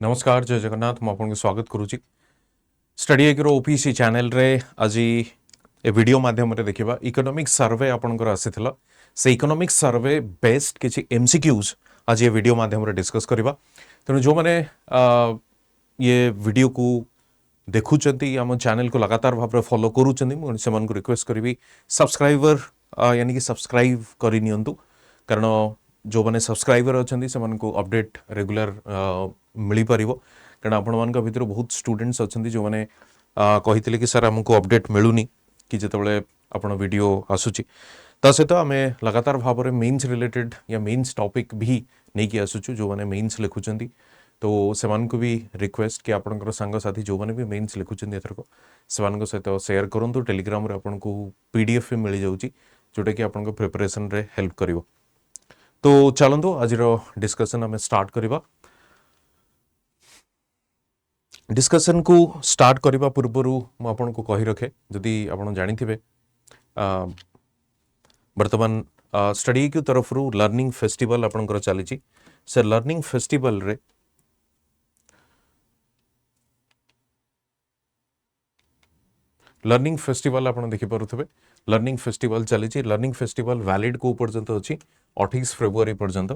नमस्कार जय जगन्नाथ मु आपको स्वागत करुच्ची स्टडी एग्रो ओपीसी चैनल रे आज ए वीडियो माध्यम रे देखिबा इकोनॉमिक सर्वे आपनकर आसीथिला से इकोनॉमिक सर्वे बेस्ड किछि एमसीक्यूज आज ये वीडियो माध्यम रे डिस्कस करबा तेनु जो माने ये वीडियो को देखुचंती आम चैनल को लगातार भाव फॉलो करूचंती मु सेमान को रिक्वेस्ट करबी सब्सक्राइबर यानी कि सब्सक्राइब करि नियंतु कारण जो मैंने सब्सक्राइबर अच्छा से अपडेट रेगुलर मिल पार कारण आपण मान भर बहुत स्टूडेंट्स अच्छा जो मैंने कही कि सर आमको अपडेट मिलूनी कि जिते आप वीडियो आसूची ता सहित आम लगातार भाव में मेन्स रिलेटेड या मेन्स टॉपिक भी नहीं कि आसुचु जो मैंने मेन्स लिखुंट तो से भी रिक्वेस्ट कि आपंकर सांगसाथी जो मैंने भी मेन्स लिखुंट एथरक से सहित शेयर करूँ टेलीग्राम आपको पीडीएफ भी मिल जाऊँगी जोटा कि आप प्रिपरेशन रे हेल्प कर तो चलतु आज डिस्कशन आम स्टार्ट करवा डिस्कशन को स्टार्ट करने पूर्वर मुझे कही रखे जदि आप जानी बर्तमान स्टडी की तरफ लर्निंग फेस्टिवल आपंकर चली से लर्निंग फेस्टिवल रे लर्निंग फेस्टिवल आप देखिपे लर्निंग फेस्टिवल चली लर्निंग फेस्टिवल वैलिड को पर्यंत अच्छी 28 फेब्रुआरी पर्यंत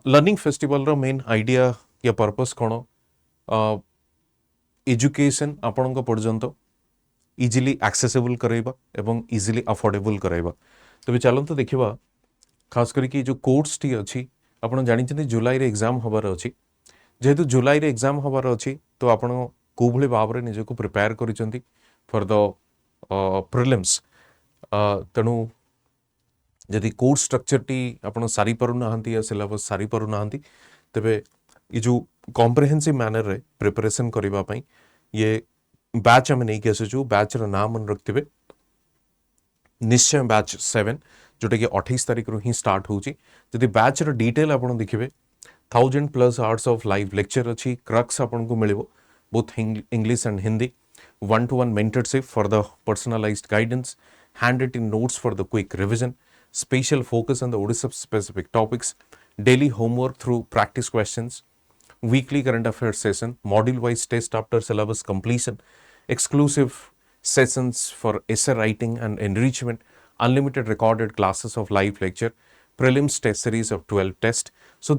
लर्निंग फेस्टिवल रो मेन आइडिया या पर्पस कौन एजुकेशन आपण पर्यंत इजिली एक्सेसिबल कराइबा एवं इजिली अफोर्डेबल कराइबा तो चलते देखा खास करके जो कोर्स टी अच्छी आपड़ जानी जुलाई रे एग्जाम हबार अच्छी जेहेतु जुलाई रे एग्जाम हबार अच्छी तो आपण को भली भाव में निजको प्रिपेयर करिसेंती फॉर द प्रिलिम्स तेणु जदि कोर्स स्ट्रक्चर टी आपण सारी पारु नाहंती या सिलेबस सारी पारु नाहंती तबे ये जो कॉम्प्रिहेंसिव मैनर रे प्रिपरेशन करिबा पई ये बैच हम नहीं के आसु बैच रो नाम मन रखथिबे निश्चय बैच 7 जोटा कि 28 तारिख रो ही स्टार्ट होउची जदि बैच रो डिटेल आपण देखिबे 1000+ आवर्स ऑफ लाइव लेक्चर अच्छी क्रक्स आपण को मिलिबो both English and Hindi 1-to-1 mentorship for the personalized guidance, handwritten notes for the quick revision, special focus on the Odisha specific topics, daily homework through practice questions, weekly current affairs session, module wise test after syllabus completion, exclusive sessions for essay writing and enrichment, unlimited recorded classes of live lecture, prelims test series of 12 tests. So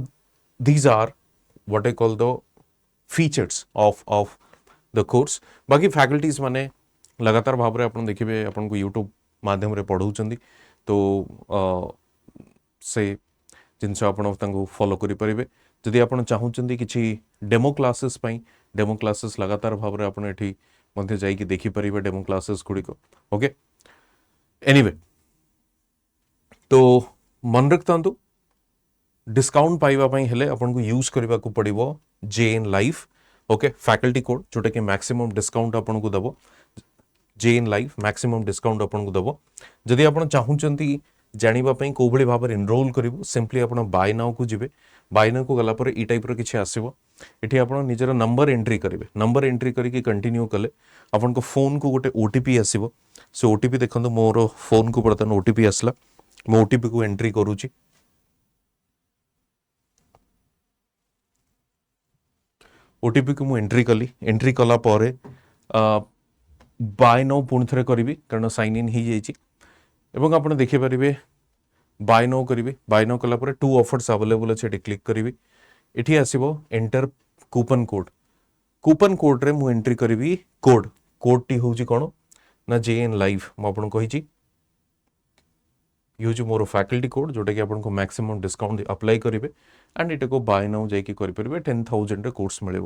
these are what I call the features of the course बाकी faculties माने लगातार भाव में आप देखिए आपन को YouTube माध्यम रे पढ़ाउछंदी तो से जिनस आप फॉलो करि परिबे जदि आप चाहूचंदी किछि डेमो क्लासेस पई डेमो क्लासेस लगातार भाव में आपन एठी मध्ये जाई कि देखि परिबे डेमो क्लासेस गुडी को ओके एनीवे तो मन रखतांतु डिस्काउंट पाइबा पई हेले आपन को यूज करबा को पड़िबो JN life okay faculty code जोटा कि मैक्सिमम डिस्काउंट आपन को दबो JN लाइफ मैक्सिमम डिस्काउंट आपन को दबो जदि आपन चाहूचंती जानिबा पई को भली भाबरे एनरोल करिवो सिंपली आपन बाय नाउ को जिवे बाय नाउ को गला पर ई टाइप रो किछि आसीबो एठी आपन निजर नंबर एंट्री करिवे नंबर एंट्री करी कि कंटिन्यू कले आपन को फोन को गोटे ओटीपी आसीबो से ओटीपी देखंतु मोर फोन को बर्तन ओटीपी आसला मो ओटीपी को एंट्री करूची ओटीपी को मुझे एंट्री कला पर बाय नाउ पुणी थे करी कारण साइन इन हो जाइए आप देखिपारे बाय नाउ करेंगे बाय नाउ कला 2 ऑफर्स अवेलेबल अच्छे क्लिक करी ये आसो एंटर कूपन कोड रे मुझे एंट्री करी कोड टी हूँ कौन ना JN लाइव मुझे ये मोर फैकल्टी कोड जोटा कि आपको मैक्सिमम डिस्काउंट अप्लाई करेंगे एंड इटा को बाय नाउ जाकि करेंगे 10,000 कोर्स मिले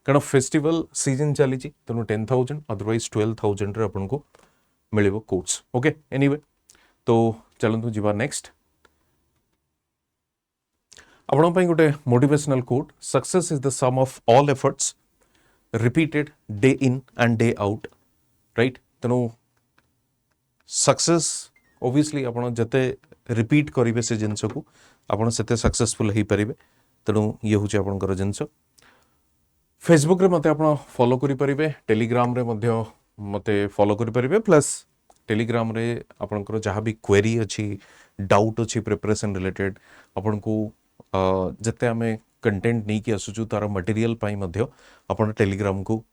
कारण फेस्टिवल सीजन चली तेणु 10,000 अदरवाइज 12,000 आपको मिले कोर्स ओके एनीवे तो चलतु जीवा नेक्स्ट आपण गोटे motivational quote success is the sum of all efforts repeated day in and day out right तेणु सक्सेस ओबियसली आप जिते रिपीट करेंगे से जिनस को आपड़ से सक्सेसफुल हो पारे तेणु ये हूँ आपंकर जिनस फेसबुक रे मते आप फॉलो करेंगे टेलीग्राम रे मते फॉलो करेंगे प्लस टेलीग्राम रे आपंकर जहाँ भी क्वेरी अच्छी डाउट अच्छी प्रिपरेशन रिलेटेड आपन को जिते आम कंटेंट नहीं कि आसुचु तार मटेरियल पाई मध्य आपण टेलीग्राम को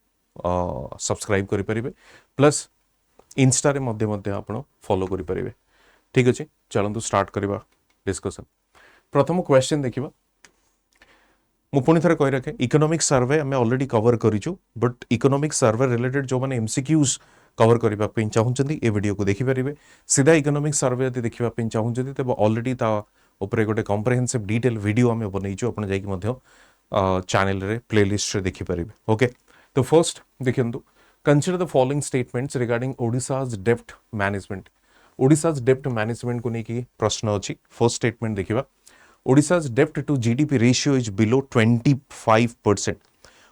सब्सक्राइब करि परिबे प्लस इंस्टा रे मध्य मध्य आपण फॉलो करि परिबे। ठीक अछि, चलंतु स्टार्ट करबा डिस्कशन। प्रथम क्वेश्चन देखिबा। मु पुणी थरे कहि रखे इकोनॉमिक सर्वे हमें ऑलरेडी कवर करिछु, बट इकोनॉमिक सर्वे रिलेटेड जो माने एमसीक्यूज कवर करबा पे चाहउछंती ए वीडियो को देखि परिबे। सीधा इकोनॉमिक सर्वे यदि देखिबा पे चाहउछंती तबे ऑलरेडी ता ऊपर गोटे कॉम्प्रिहेंसिव डिटेल वीडियो हमें बनैछु, आपण जाई कि मध्य चैनल रे प्लेलिस्ट रे देखि परिबे। ओके, तो फर्स्ट देखंतु, consider the following statements regarding Odisha's डेप्ट मैनेजमेंट। ओडिसाज डेप्ट मैनेजमेंट को लेकिन प्रश्न अच्छी। फर्स्ट स्टेटमेंट देखिबा, ओडिसाज डेप्ट to GDP ratio is below 25%।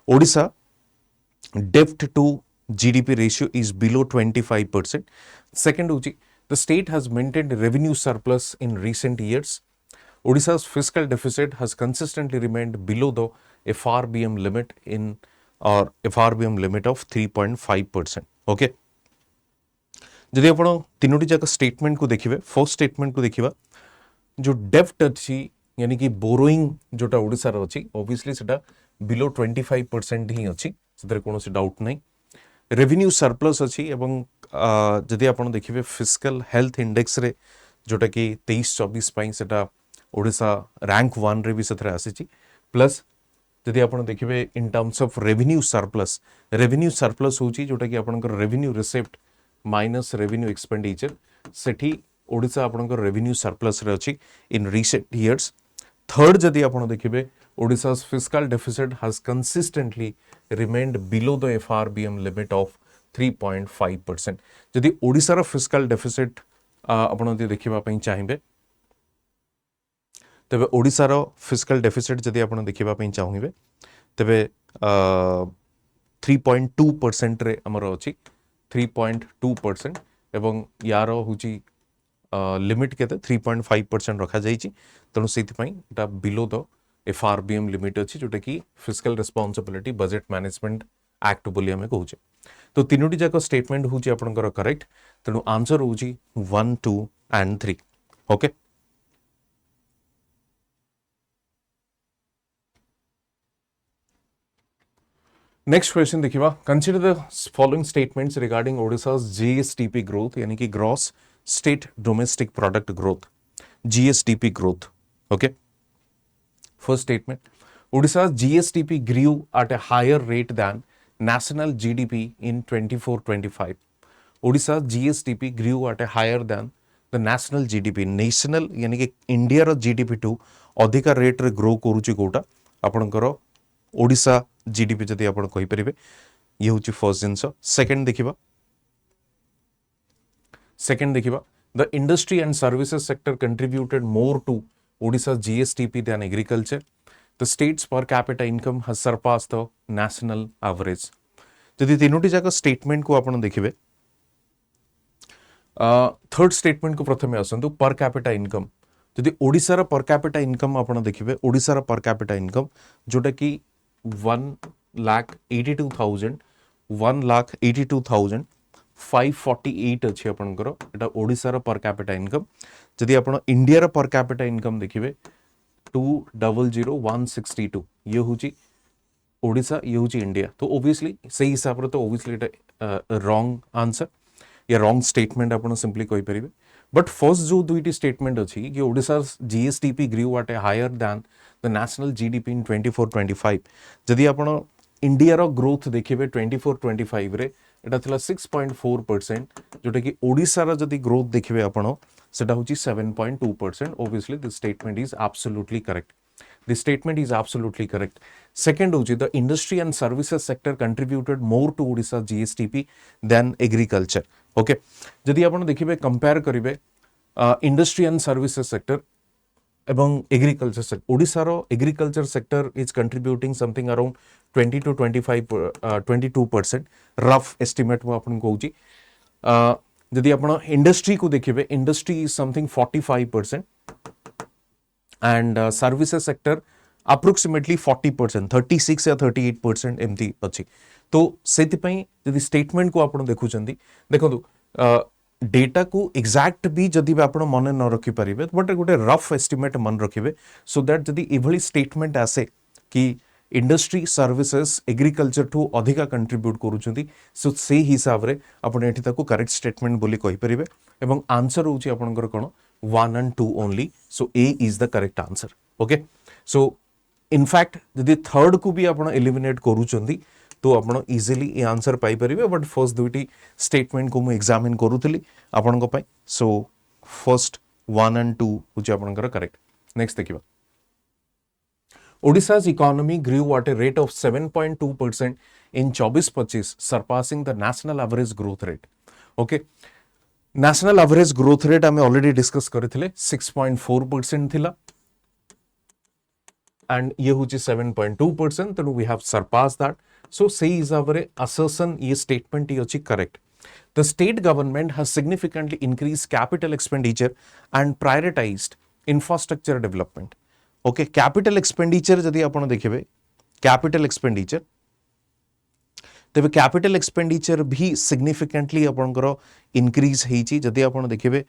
Odisha डेप्ट to GDP ratio is below 25%। Second होची, the state has maintained revenue surplus in recent years. Odisha's fiscal deficit has consistently remained below the FRBM limit in or FRBM limit of 3.5%. Okay, जदि आपण तीनोटी जाक statement को देखिबे, first statement को देखिबा, जो डेप्ट अछि यानी कि बोरोइंग जोटा ओडिसा रो अछि, ऑब्वियसली सेटा बिलो 25% ही अछि, सेतरे कोनोसी डाउट नै। रेवेन्यू सरप्लस अछि एवं जदि आपण देखिबे फिस्कल हेल्थ इंडेक्स रे जोटा कि 23-24 पई सेटा ओडिसा रैंक 1 रे भी सेथरे आसीची। प्लस जदि आपण देखिबे in terms of revenue surplus होची जोटा कि आपनकर revenue receipt minus revenue expenditure, सेठी ओडिसा आपनकर रेवेन्यू सरप्लस रे अछि इन रिसेंट इयर्स। थर्ड जदि आपण देखिबे, ओडिसा's fiscal deficit has consistently remained below the FRBM limit of 3.5%। जदि ओडिसा रो फिस्कल डेफिसिट आपण जदि देखिबा पई चाहिबे, तबे ओडिसा रो फिस्कल डेफिसिट जदि आपण देखिबा पई चाहिबे, तबे 3.2% रे हमर अछि, 3.2%, एवं यार होची लिमिट केते 3.5% रखा जाइछि। तेणु सेति पई एटा बिलो द FRBM लिमिट अछि, जोटा कि fiscal responsibility budget management act बोली हमें कहूचे। तो तीनोटी जाक स्टेटमेंट होची आपनकर करेक्ट। तेणु आंसर होची 1, 2 एंड 3। ओके, नेक्स्ट क्वेश्चन देखिबा। Consider the following statements regarding Odisha's GSDP growth, यानी कि gross state domestic product growth, GSDP growth. Okay, first statement, Odisha's GSDP grew at a higher rate than national GDP in 24-25। Odisha's GSDP grew at a higher than the national GDP। National यानी कि India row GDP to अधिका rate रे grow करूची कोटा आपनकर Odisha GDP जदि आपण कहि परिबे, ये होची फर्स्ट जिंस। सेकंड देखिबा, the industry and services sector contributed more to Odisha GSDP than agriculture. The state's per capita income has surpassed the national average. जदि तीनोटी जाक स्टेटमेंट को आपण देखिबे, थर्ड स्टेटमेंट को प्रथमे आसंतु, पर कैपिटा इनकम। जदि ओडिसा रा पर कैपिटा इनकम आपण देखिबे, ओडिसा रा पर कैपिटा इनकम जोटा कि 1,82,548 अच्छी आपनकर, एटा ओडिसा रा पर कैपिटा इनकम। जदि आपण इंडिया रा पर कैपिटा इनकम देखिबे 2,00,162, ये होची ओडिसा, ये होची इंडिया। तो ऑब्वियसली सही हिसाब रे तो ऑब्वियसली एटा रॉन्ग आंसर या रॉन्ग स्टेटमेंट आपण सिंपली कहि परिबे। बट फर्स्ट जो दुईटी स्टेटमेंट अच्छी कि Odisha GSDP grew at a higher than the national GDP in 24-25। जदि आपण इंडिया रो ग्रोथ देखिबे 24-25 रे एटा थिला 6.4%, जोटा कि ओडिसा रो जदि ग्रोथ देखिबे आपण सेटा होची 7.2%। Obviously this statement is absolutely correct. This statement is absolutely correct. Second होची, the industry and services sector contributed more to Odisha GSDP than agriculture। Okay, जदि आपण देखिबे कंपेयर करिबे इंडस्ट्री एंड सर्विसेज सेक्टर एवं agriculture sector, Odisha रो agriculture sector is contributing something around 20 to 22% rough estimate मु आपण कहूची। जदि आपण इंडस्ट्री को देखिबे, industry is something 45% and services sector approximately 40%, 36 या 38% एमती अच्छी। तो सेति पई जदि स्टेटमेंट को आपण देखुचंदी, देखंतु डेटा को एग्जैक्ट भी जदि आपण मन न रखि परिबे, बट गोटे रफ एस्टिमेट मन रखिबे, सो दैट जदि एभली स्टेटमेंट आसे कि इंडस्ट्री सर्विसेस एग्रीकल्चर ठू अधिका कंट्रीब्यूट करूछंती सो से हिसाब रे आपण एठी ताको करेक्ट स्टेटमेंट बोली कहि परिबे एवं आंसर होची आपनकर कोन 1 and 2 only so A is the correct answer okay so in fact जदि थर्ड को भी आपण एलिमिनेट करूछंती तो आपण इजीली ए आंसर पाई परिबे बट फर्स्ट दुईटी स्टेटमेंट को मु एग्जामिन करूथली आपण को पई सो फर्स्ट 1 and 2 होची आपनकर करेक्ट नेक्स्ट देखिबा Odisha's economy grew at a rate of 7.2% in 24-25, surpassing the national average growth rate. Okay. National average growth rate हमें already discuss करथिले 6.4% थिला and ये होची 7.2%, तेणु we have surpassed that. So say is our assertion ये statement ही होची correct. The state government has significantly increased capital expenditure and prioritized infrastructure development. Okay capital expenditure जदि आपण देखिबे कैपिटल एक्सपेंडिचर तेबे कैपिटल एक्सपेंडिचर भी significantly आपनकर increase हेची जदि आपण देखिबे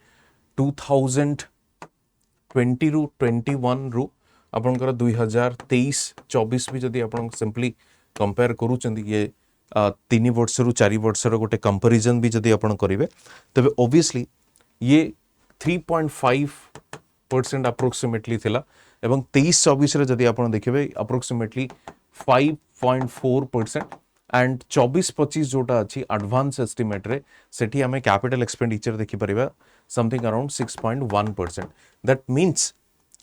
2020 रु 21 रु आपनकर 2023-24 भी जदि आपण सिंपली कंपेयर करूचंदी ये 3 वर्ष रु 4 वर्ष रो गोटे कंपैरिजन भी जदि आपण करिवे तबे ऑब्वियसली ये 3.5% अप्रोक्सीमेटली थिला एवं 23-24 रे जदि आपण देखिबे अप्रोक्सीमेटली 5.4% एंड 24-25 जोटा अछि एडवांस एस्टिमेट रे सेठी हमें कैपिटल एक्सपेंडिचर देखि परिबा something around 6.1%. That means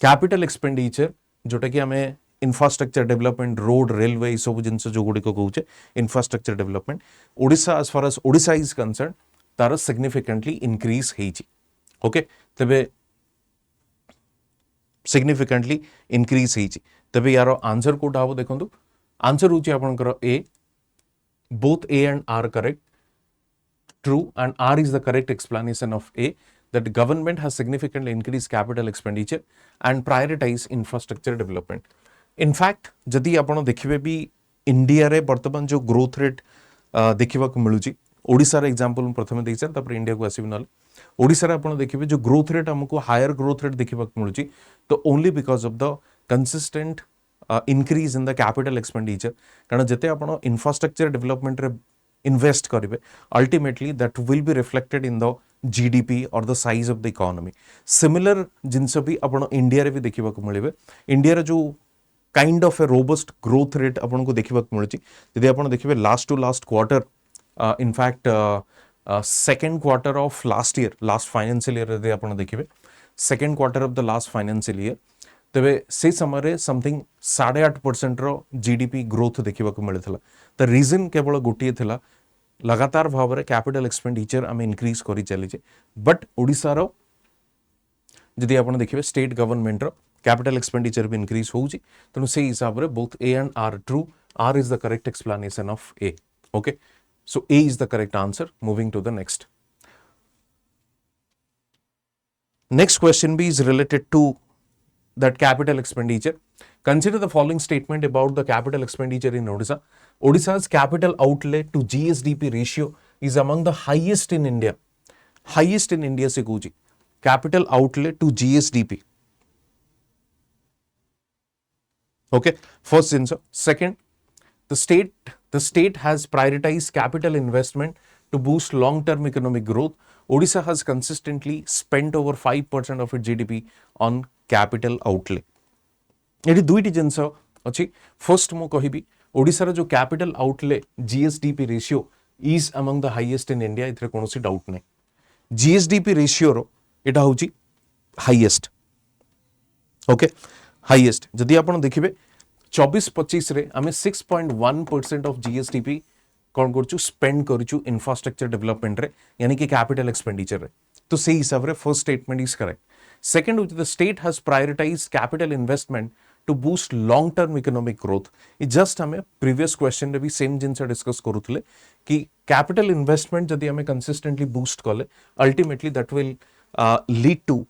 capital expenditure जोटा कि हमें इंफ्रास्ट्रक्चर डेवलपमेंट रोड रेलवे सब जिनस जो गुडी को कहूचे infrastructure development Odisha as far as Odisha is concern तार सिग्निफिकेंटली इंक्रीज हेची ओके तबे सिग्निफिकेंटली इंक्रीज हेची तबे यार आंसर कोटा हो देखंतु आंसर होची आपनकर ए both A and R correct true and R is the correct explanation of A that government has significantly increased capital expenditure and prioritized infrastructure development. In fact जदि आपण देखिबे भी इंडिया रे वर्तमान जो ग्रोथ रेट देखिबा को मिलुची ओडिसा रे एग्जांपल प्रथमे देइछन तापर इंडिया को आसीबि नले ओडिसा रे आपण देखिबे जो ग्रोथ रेट हमको हायर ग्रोथ रेट देखिबा को मिलुची तो only because of the consistent increase in the capital expenditure कारण जते आपण इंफ्रास्ट्रक्चर डेवलपमेंट रे इन्वेस्ट करिवे ultimately that will be reflected in the GDP और the size of the economy similar जिनस भी आपण इंडिया रे भी देखिबा को मिलिबे इंडिया रे जो kind of a robust growth rate आपण को देखिबा को मिलुची यदि आपण देखिबे last to last quarter in fact second quarter of last year last financial year रे आपण देखिबे second quarter of the last financial year तेबे से समय समथिंग 8.5% रो जीडीपी ग्रोथ देखा मिलता द रीजन केवल गोटे थिला लगातार भाव में कैपिटल एक्सपेंडिचर आम इनक्रीज करी चलीचे बट ओडिशा रो जदि आपण देखिबे स्टेट गवर्नमेंट रो कैपिटल एक्सपेंडिचर भी इनक्रीज होउची तेणु से हिसाब रे both A and R true are is the correct explanation of A okay so A is the correct answer moving to the next question B is related to that capital expenditure. Consider the following statement about the capital expenditure in Odisha. Odisha's capital outlay to GSDP ratio is among the highest in India. Highest in India se kuji. Capital outlay to GSDP. Okay. First answer. Second, the state has prioritized capital investment to boost long-term economic growth. Odisha has consistently spent over 5% of its GDP on capital outlay. ये दुईटी जिनस अच्छी first मु कहिबी ओडिसा रो जो capital outlay GSDP ratio is among the highest in India इथरे कोनोसी doubt नै GSDP ratio रो एटा होची highest okay highest जदि आपण देखिबे 24-25 रे आमे 6.1% ऑफ जीएसडीपी कौन करचु स्पेंड करचु इंफ्रास्ट्रक्चर डेवलपमेंट रे यानी कि कैपिटल एक्सपेंडिचर रे तो से हिसाब रे first statement is correct second which the state has prioritised capital investment to boost long term economic growth ये जस्ट हमें प्रीवियस क्वेश्चन रे भी सेम जिनस डिस्कस करूथले कि कैपिटल इन्वेस्टमेंट जदि हमें कंसिस्टेंटली बूस्ट कले ultimately that will lead to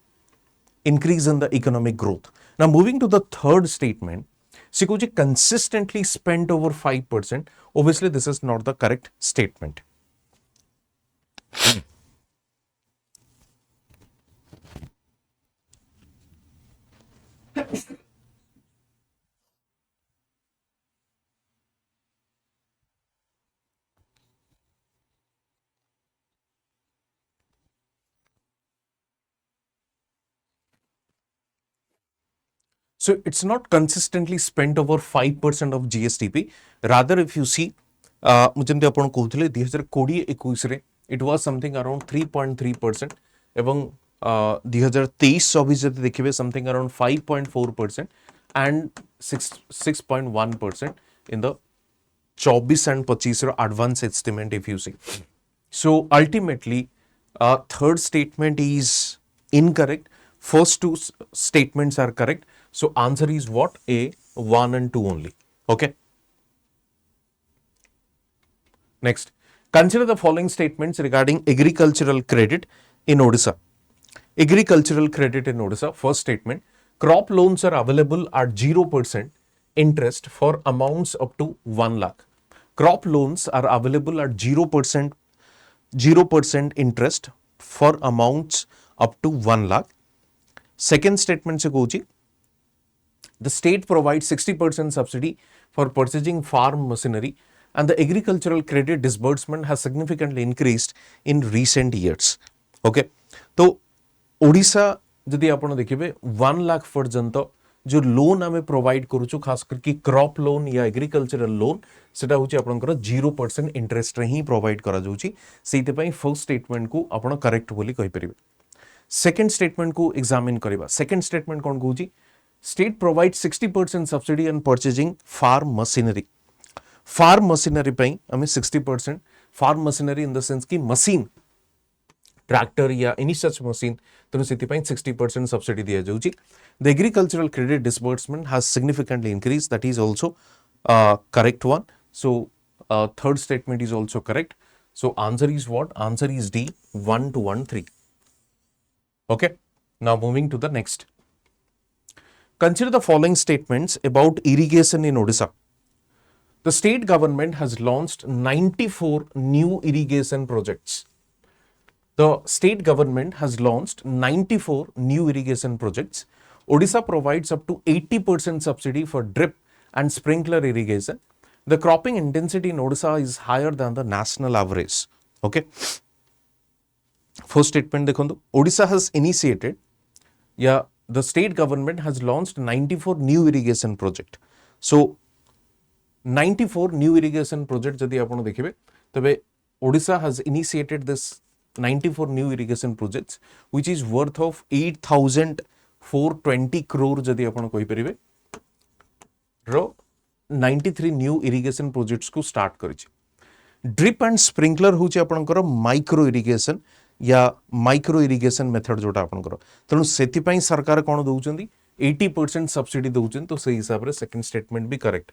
increase in the economic growth. Now moving to the third statement, Sikoji consistently spent over 5%. Obviously, this is not the correct statement. So it's not consistently spent over 5% of GSTP. Rather, if you see, ଯେମିତି ଆପଣ କହୁଥିଲେ 2020-21 it was something around 3.3% ଏବଂ 2023-24 ଯଦି ଦେଖିବେ something around 5.4% and 6.1% in the 24 and 25 advance estimate if you see. So ultimately, third statement is incorrect. First two statements are correct. So answer is what? A, 1 and 2 only. Okay. Next, consider the following statements regarding agricultural credit in Odisha. Agricultural credit in Odisha. First statement, crop loans are available at 0% interest for amounts up to 1 lakh. Crop loans are available at 0% interest for amounts up to 1 lakh. Second statement se kochi, the state provides 60% subsidy for purchasing farm machinery and the agricultural credit disbursement has significantly increased in recent years. Okay, तो ओडिशा जदि आपण देखिबे 1 लाख पर्यंत जो loan आमे provide करूछु खास करके crop loan या agricultural loan सेटा होची आपनकर 0% इंटरेस्ट रे ही प्रोवाइड करा जाउची सेते पई फर्स्ट स्टेटमेंट को आपण करेक्ट बोली कहि परिबे. सेकंड स्टेटमेंट को एग्जामिन करबा. Second statement cone कहूची, state provides 60% subsidy on purchasing farm machinery. Farm machinery पे हमें 60% farm machinery in the sense कि machine tractor या any such machine तो सिटी पे 60% subsidy दिया जाउची. The agricultural credit disbursement has significantly increased. That is also correct one. So third statement is also correct. So answer is what? Answer is D, 1 to 1 3. Okay. Now moving to the next. Consider the following statements about irrigation in Odisha. The state government has launched 94 new irrigation projects. The state government has launched 94 new irrigation projects. Odisha provides up to 80% subsidy for drip and sprinkler irrigation. The cropping intensity in Odisha is higher than the national average. Okay. First statement देखो, Odisha has initiated, yeah, the state government has launched 94 new irrigation project. So 94 new irrigation project जदि आपण देखिबे तबे Odisha has initiated this 94 new irrigation projects which is worth of 8,420 crore जदि आपण कहि परिबे रो 93 new irrigation projects को start करिछि. Drip and sprinkler होची आपनकर माइक्रो इरिगेशन या माइक्रो इरिगेशन मेथड जोटा आपनकर तेणु सेति पई सरकार कोन दउचंदी 80% सब्सिडी दउचन तो सही हिसाब रे सेकंड स्टेटमेंट भी correct.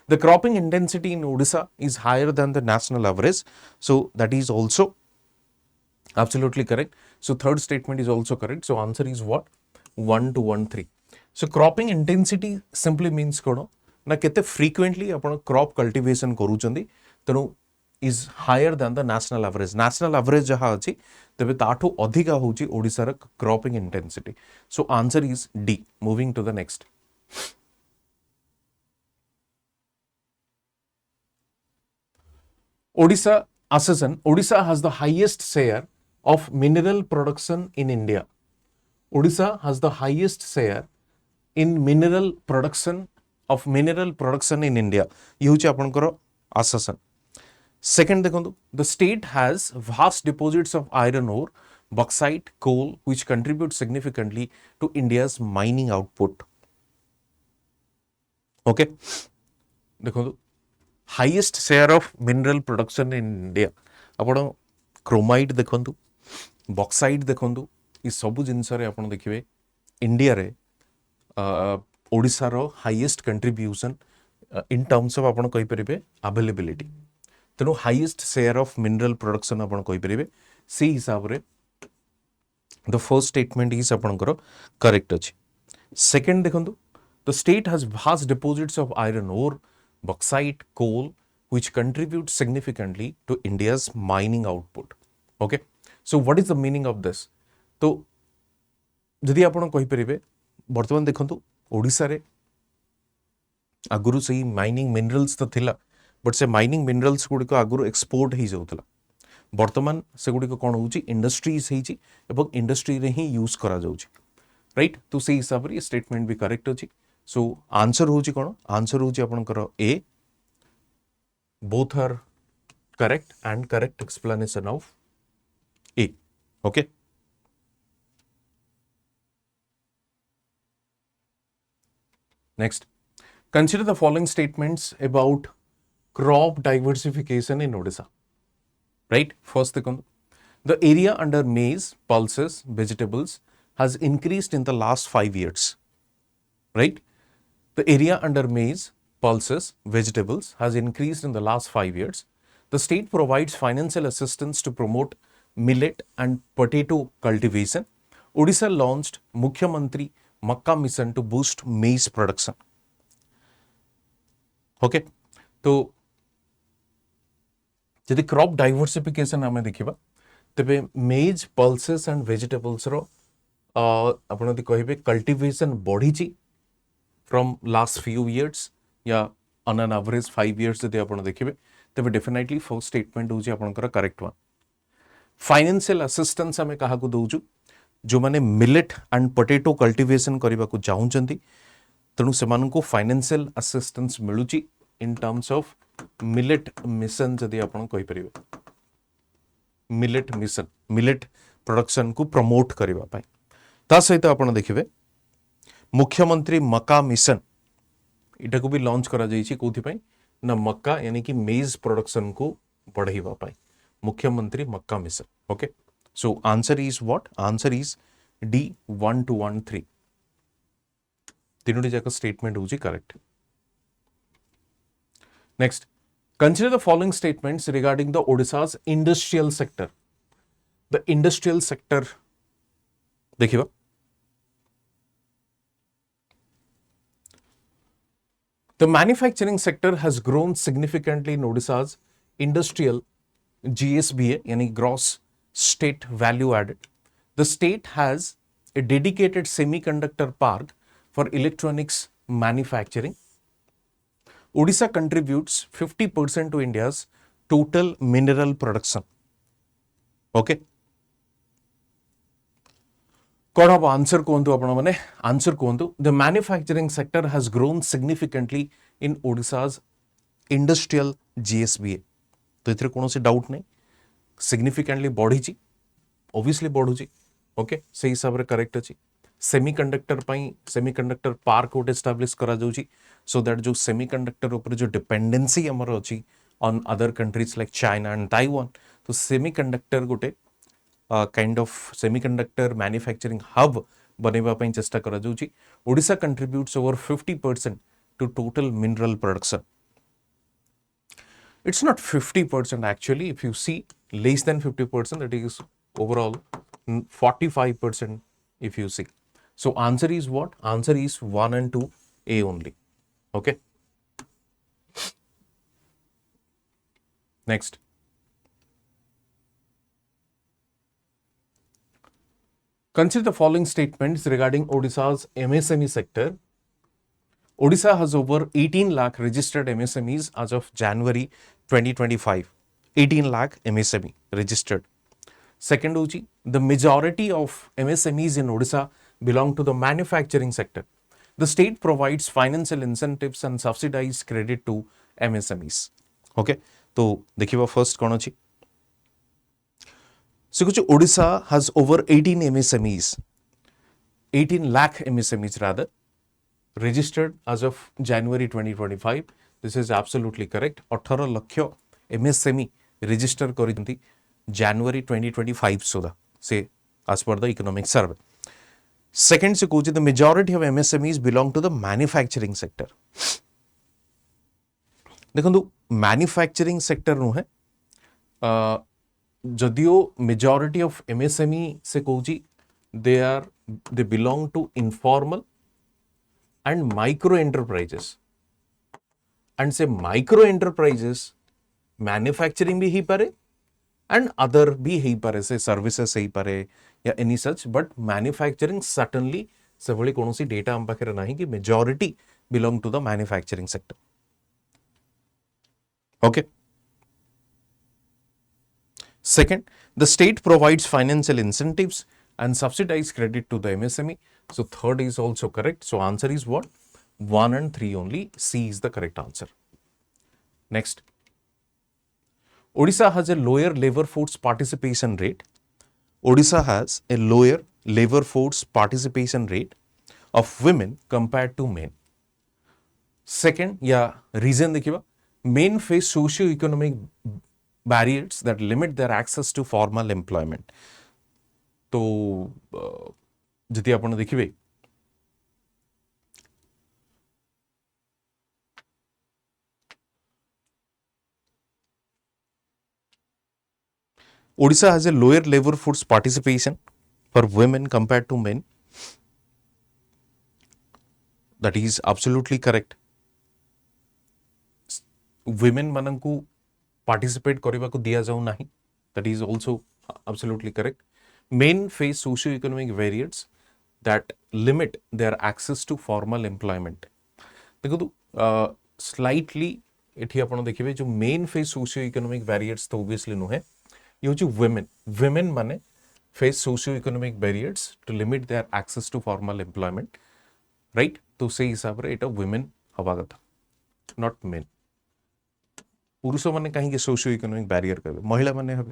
The cropping intensity in Odisha is higher than the national average, so that is also absolutely correct. So third statement is also correct. So answer is what? 1 to 1 3. So cropping intensity simply means kono na kete frequently आपण crop cultivation करूचंदी तेणु is higher than the national average. National average जहाँ अच्छी तबे ताठो अधिका होची ओडिसा रा cropping intensity. So answer is D. Moving to the next. Odisha accession. Odisha has the highest share of mineral production in India. Odisha has the highest share in mineral production in India. ये होची आपनकर accession. Second देखो, the state has vast deposits of iron ore, bauxite, coal, which contribute significantly to India's mining output. Okay, देखो, highest share of mineral production in India. आपण chromite देखो, bauxite देखो, इस सबु जिनस रे आपण देखिबे इंडिया रे ओडिसा रो highest contribution in terms of आपण कहि परिबे अवेलेबिलिटी. तेणु highest share of mineral production आपण कहि परिबे से हिसाब रे द फर्स्ट स्टेटमेंट इज आपनकर करेक्ट अछि. सेकंड देखंतु, the state has vast deposits of iron ore, bauxite, coal which contribute significantly to India's mining output. Okay, so what is the meaning of this? तो जदि आपण कहि परिबे वर्तमान देखंतु ओडिसा रे आगुरु सही माइनिंग मिनरल्स तो थिला बट से माइनिंग मिनरल्स गुड़िक आगुरी एक्सपोर्ट हो जाऊला. बर्तमान से गुड़िक कौन हो इंडस्ट्रीज हो इंडस्ट्री रे ही यूज करा जाउची. राइट तो से हिसाब रे स्टेटमेंट भी करेक्ट अछि सो आंसर होची कोन आंसर होची आपनकर ए both are correct and correct explanation of A. Okay. Next, consider the following statements about crop diversification in Odisha. Right? First, the area under maize, pulses, vegetables has increased in the last 5 years. Right? The area under maize, pulses, vegetables has increased in the last 5 years. The state provides financial assistance to promote millet and potato cultivation. Odisha launched Mukhyamantri Makka Mission to boost maize production. Okay, तो यदि crop diversification आम देखा तेरे मेज pulses and vegetables आप कहे cultivation बढ़ी from last few years या ऑन एन एवरेज 5 इयर्स यदि आप देखिए तेरे डेफिनेटली फर्स्ट स्टेटमेंट हूँ आपंकर करेक्ट वन फाइनेंशियल असिस्टेंस आम क्या दौचु जो मैंने मिलेट एंड पोटैटो कल्टिवेशन करने को चाहूँगी तेणु से फाइनेंशियल असिस्टेंस मिलूँ इन टर्म्स ऑफ मिलेट मिशन जदि आप कहींपर मिलेट मिशन मिलेट प्रोडक्शन को प्रमोट करने ता सहित आप देखिए मुख्यमंत्री मक्का मिशन इटा को भी लॉन्च करा जाइए कौन ना मक्का यानी कि मेज प्रोडक्शन को बढ़ावा मुख्यमंत्री मक्का mission okay so answer is what answer is D 1213 तीनोटी जाक स्टेटमेंट होची correct next consider the following statements regarding the Odisha's industrial sector the industrial sector देखिए The manufacturing sector has grown significantly in Odisha's industrial GSBA, yani gross state value added. The state has a dedicated semiconductor park for electronics manufacturing. Odisha contributes 50% to India's total mineral production. Okay. कौन हम answer कहतु आपने answer कहतु the manufacturing sector has grown significantly in Odisha's industrial GSVA तो ये कौन से doubt नहीं सिग्निफिकेंटली बढ़ी ऑब्वियसली बढ़ुची ओके से हिसाब रे करेक्ट अच्छी सेमीकंडक्टर पार्क गोटे एस्टाब्लिश करा जाउची सो दैट जो सेमीकंडक्टर ऊपर जो डिपेंडेंसी हमर अच्छी on other countries like China and Taiwan तो सेमीकंडक्टर गोटे kind of semiconductor manufacturing hub बनैबा पई चेष्टा करा जाउची Odisha contributes over 50% to total mineral production it's not 50% actually if you see less than 50% that is overall 45% if you see so answer is what answer is 1 and 2 A only okay next consider the following statements regarding Odisha's MSME sector. Odisha has over 18 lakh registered MSMEs as of January 2025. 18 lakh MSME registered. Second, the majority of MSMEs in Odisha belong to the manufacturing sector. The state provides financial incentives and subsidized credit to MSMEs. Okay, तो देखिए first कौन अच्छी so Odisha has over 18 MSMEs, 18 lakh MSMEs rather, registered as of January 2025. This is absolutely correct. 18 lakh MSME register करिसेंती January 2025 सुधा से as per the economic survey. Second से कहूँ the majority of MSMEs belong to the manufacturing sector. देखो manufacturing sector नु है जदियो majority of MSME से कहूँ they belong to informal and micro enterprises एंड से माइक्रो एंटरप्राइजेस मैन्युफैक्चरिंग भी ही पारे एंड अदर भी ही पारे से सर्विसेस ही पारे या any such but manufacturing certainly से भली कौन सी डेटा हम पाखे नहीं कि majority belong to the manufacturing sector okay Second, the state provides financial incentives and subsidized credit to the MSME. So third is also correct. So answer is what? 1 and 3 only. C is the correct answer. Next. Odisha has a lower labor force participation rate. Odisha has a lower labor force participation rate of women compared to men. Second, yeah, reason देखिए men face socio-economic barriers that limit their access to formal employment. तो जदि आपण देखिबे Odisha has a lower labor force participation for women compared to men. That is absolutely correct. Women mananku participate କରିବାକୁ ଦିଆଯାଉ ନାହିଁ. That is also absolutely correct. Men face socio-economic barriers that limit their access to formal employment. देखो slightly एठी आपण देखिबे जो main face socio economic barriers तो obviously नुहे ये होची वुमेन माने face socio economic barriers to limit their access to formal employment right तो से हिसाब रे एटा वुमेन हवा कथा नॉट मेन पुरुष माने कहीं सोशियो इकोनॉमिक बैरियर करबे महिला माने हबे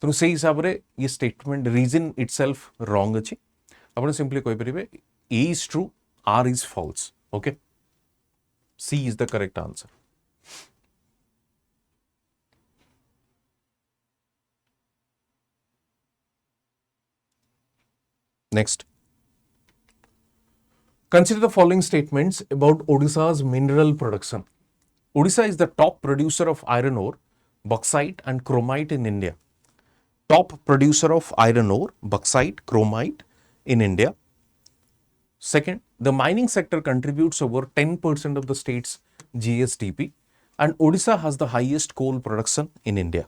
तो से हिसाब रे ये स्टेटमेंट रीजन इटसेल्फ रॉन्ग अछि आपण सिंपली कहि परिबे A is true are is false okay C is the correct answer. Next. Consider the following statements about Odisha's mineral production. Odisha is the top producer of iron ore, bauxite and chromite in India. Top producer of iron ore, bauxite, chromite in India. Second, the mining sector contributes over 10% of the state's GSDP and Odisha has the highest coal production in India.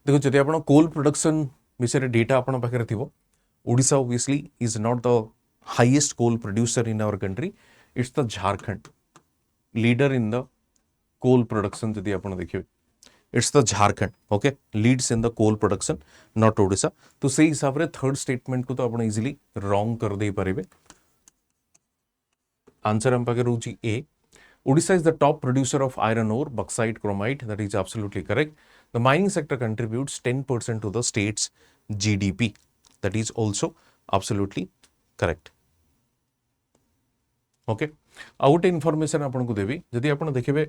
देखो जदि आपण coal production विषय data आपण पाखरे थिबो Odisha obviously is not the highest coal producer in our country it's the Jharkhand leader in the coal production जदि आपण देखिबे it's the Jharkhand okay leads in the coal production not Odisha तो से हिसाब रे थर्ड स्टेटमेंट को तो आपण इजीली रॉन्ग कर दे परिबे आंसर हम पाके रहउची ए Odisha is the top producer of iron ore, bauxite, chromite. That is absolutely correct. The mining sector contributes 10% to the state's GDP. That is also absolutely correct. Okay. Out information आपन को देवी यदि आपन देखिबे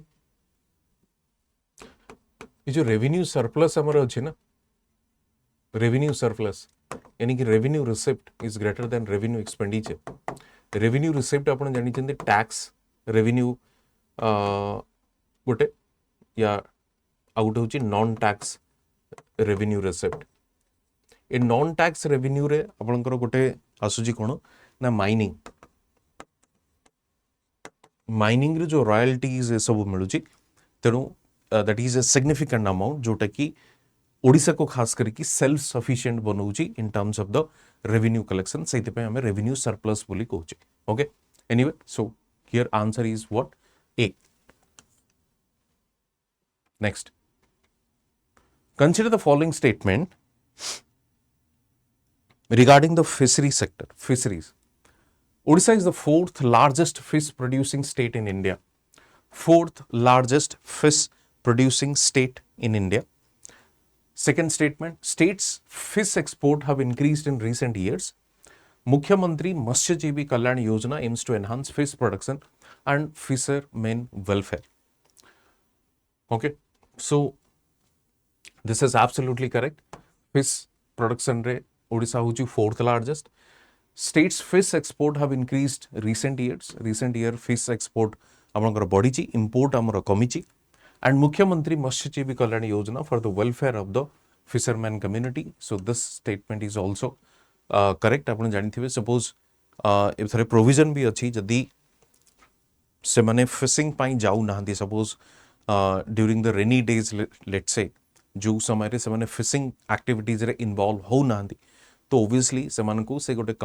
ये जो revenue surplus हमर अछि ना revenue surplus यानी कि revenue receipt is greater than revenue expenditure revenue receipt आपन जानि छन टैक्स रेवेन्यू गोटे या आउट होची non tax revenue receipt a non tax revenue रे आपनकर गोटे आसुची कोन ना माइनिंग रे जो रॉयल्टीज ए सब मिलुची तेनु that is a significant amount जोटा कि ओडिशा को खास करके सेल्फ सफिशिएंट बनौची in terms of the revenue collection सेति पे हमें रेवेन्यू सरप्लस बोली कहूची okay anyway so here answer is what A. Next. Consider the following statement regarding the fishery sector. Fisheries. Odisha is the fourth largest fish producing state in India. Fourth largest fish producing state in India. Second statement, state's fish export have increased in recent years. Mukhyamantri Matsyajeevi Kalyan Yojana aims to enhance fish production and fishermen welfare. Okay, so this is absolutely correct. Fish production re Odisha hochi fourth largest. States fish export have increased recent years. Recent year fish export amangar badichi, import amara komichi. And Mukhyamantri Matsyajeevi Kalyan Yojana for the welfare of the fisherman community. So this statement is also correct. आपण जानिथिबे suppose एथरे provision भी अछि जदी से माने fishing पाई जाऊ नाहंती suppose during the rainy days let's say जो समय रे से माने फिशिंग एक्टिविटीज रे इन्वॉल्व हो नाहंती तो ऑब्वियसली से मानकू से गोटे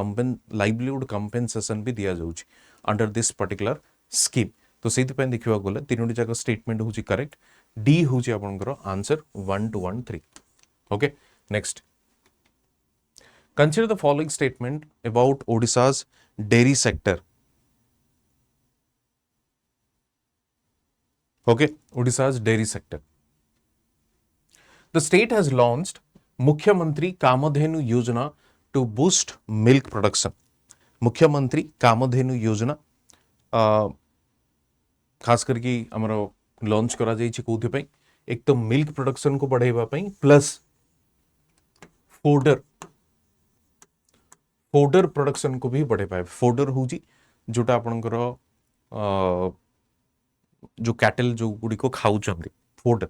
लाइवलीहुड कंपेनसेशन भी दिया जाउची अंडर दिस पर्टिकुलर स्कीम तो सेति पे देखिबा गले तीनोटी जाक स्टेटमेंट होची करेक्ट डी हूँ आपंकर answer 1213. Okay next consider the following statement about Odisha's dairy sector. Okay, Odisha's dairy sector. The state has launched Mukhyamantri Kamadhenu Yojana to boost milk production. Mukhyamantri Kamadhenu Yojana खास करके आमर launch करा जाइछि कोथि पई एक तो मिल्क प्रोडक्शन को बढ़ाइबा पई प्लस फोडर प्रोडक्शन को भी बढ़े पाए. फोडर हूँ जोटा आपणकर जो कैटल जो गुड़ी को खाऊ फोडर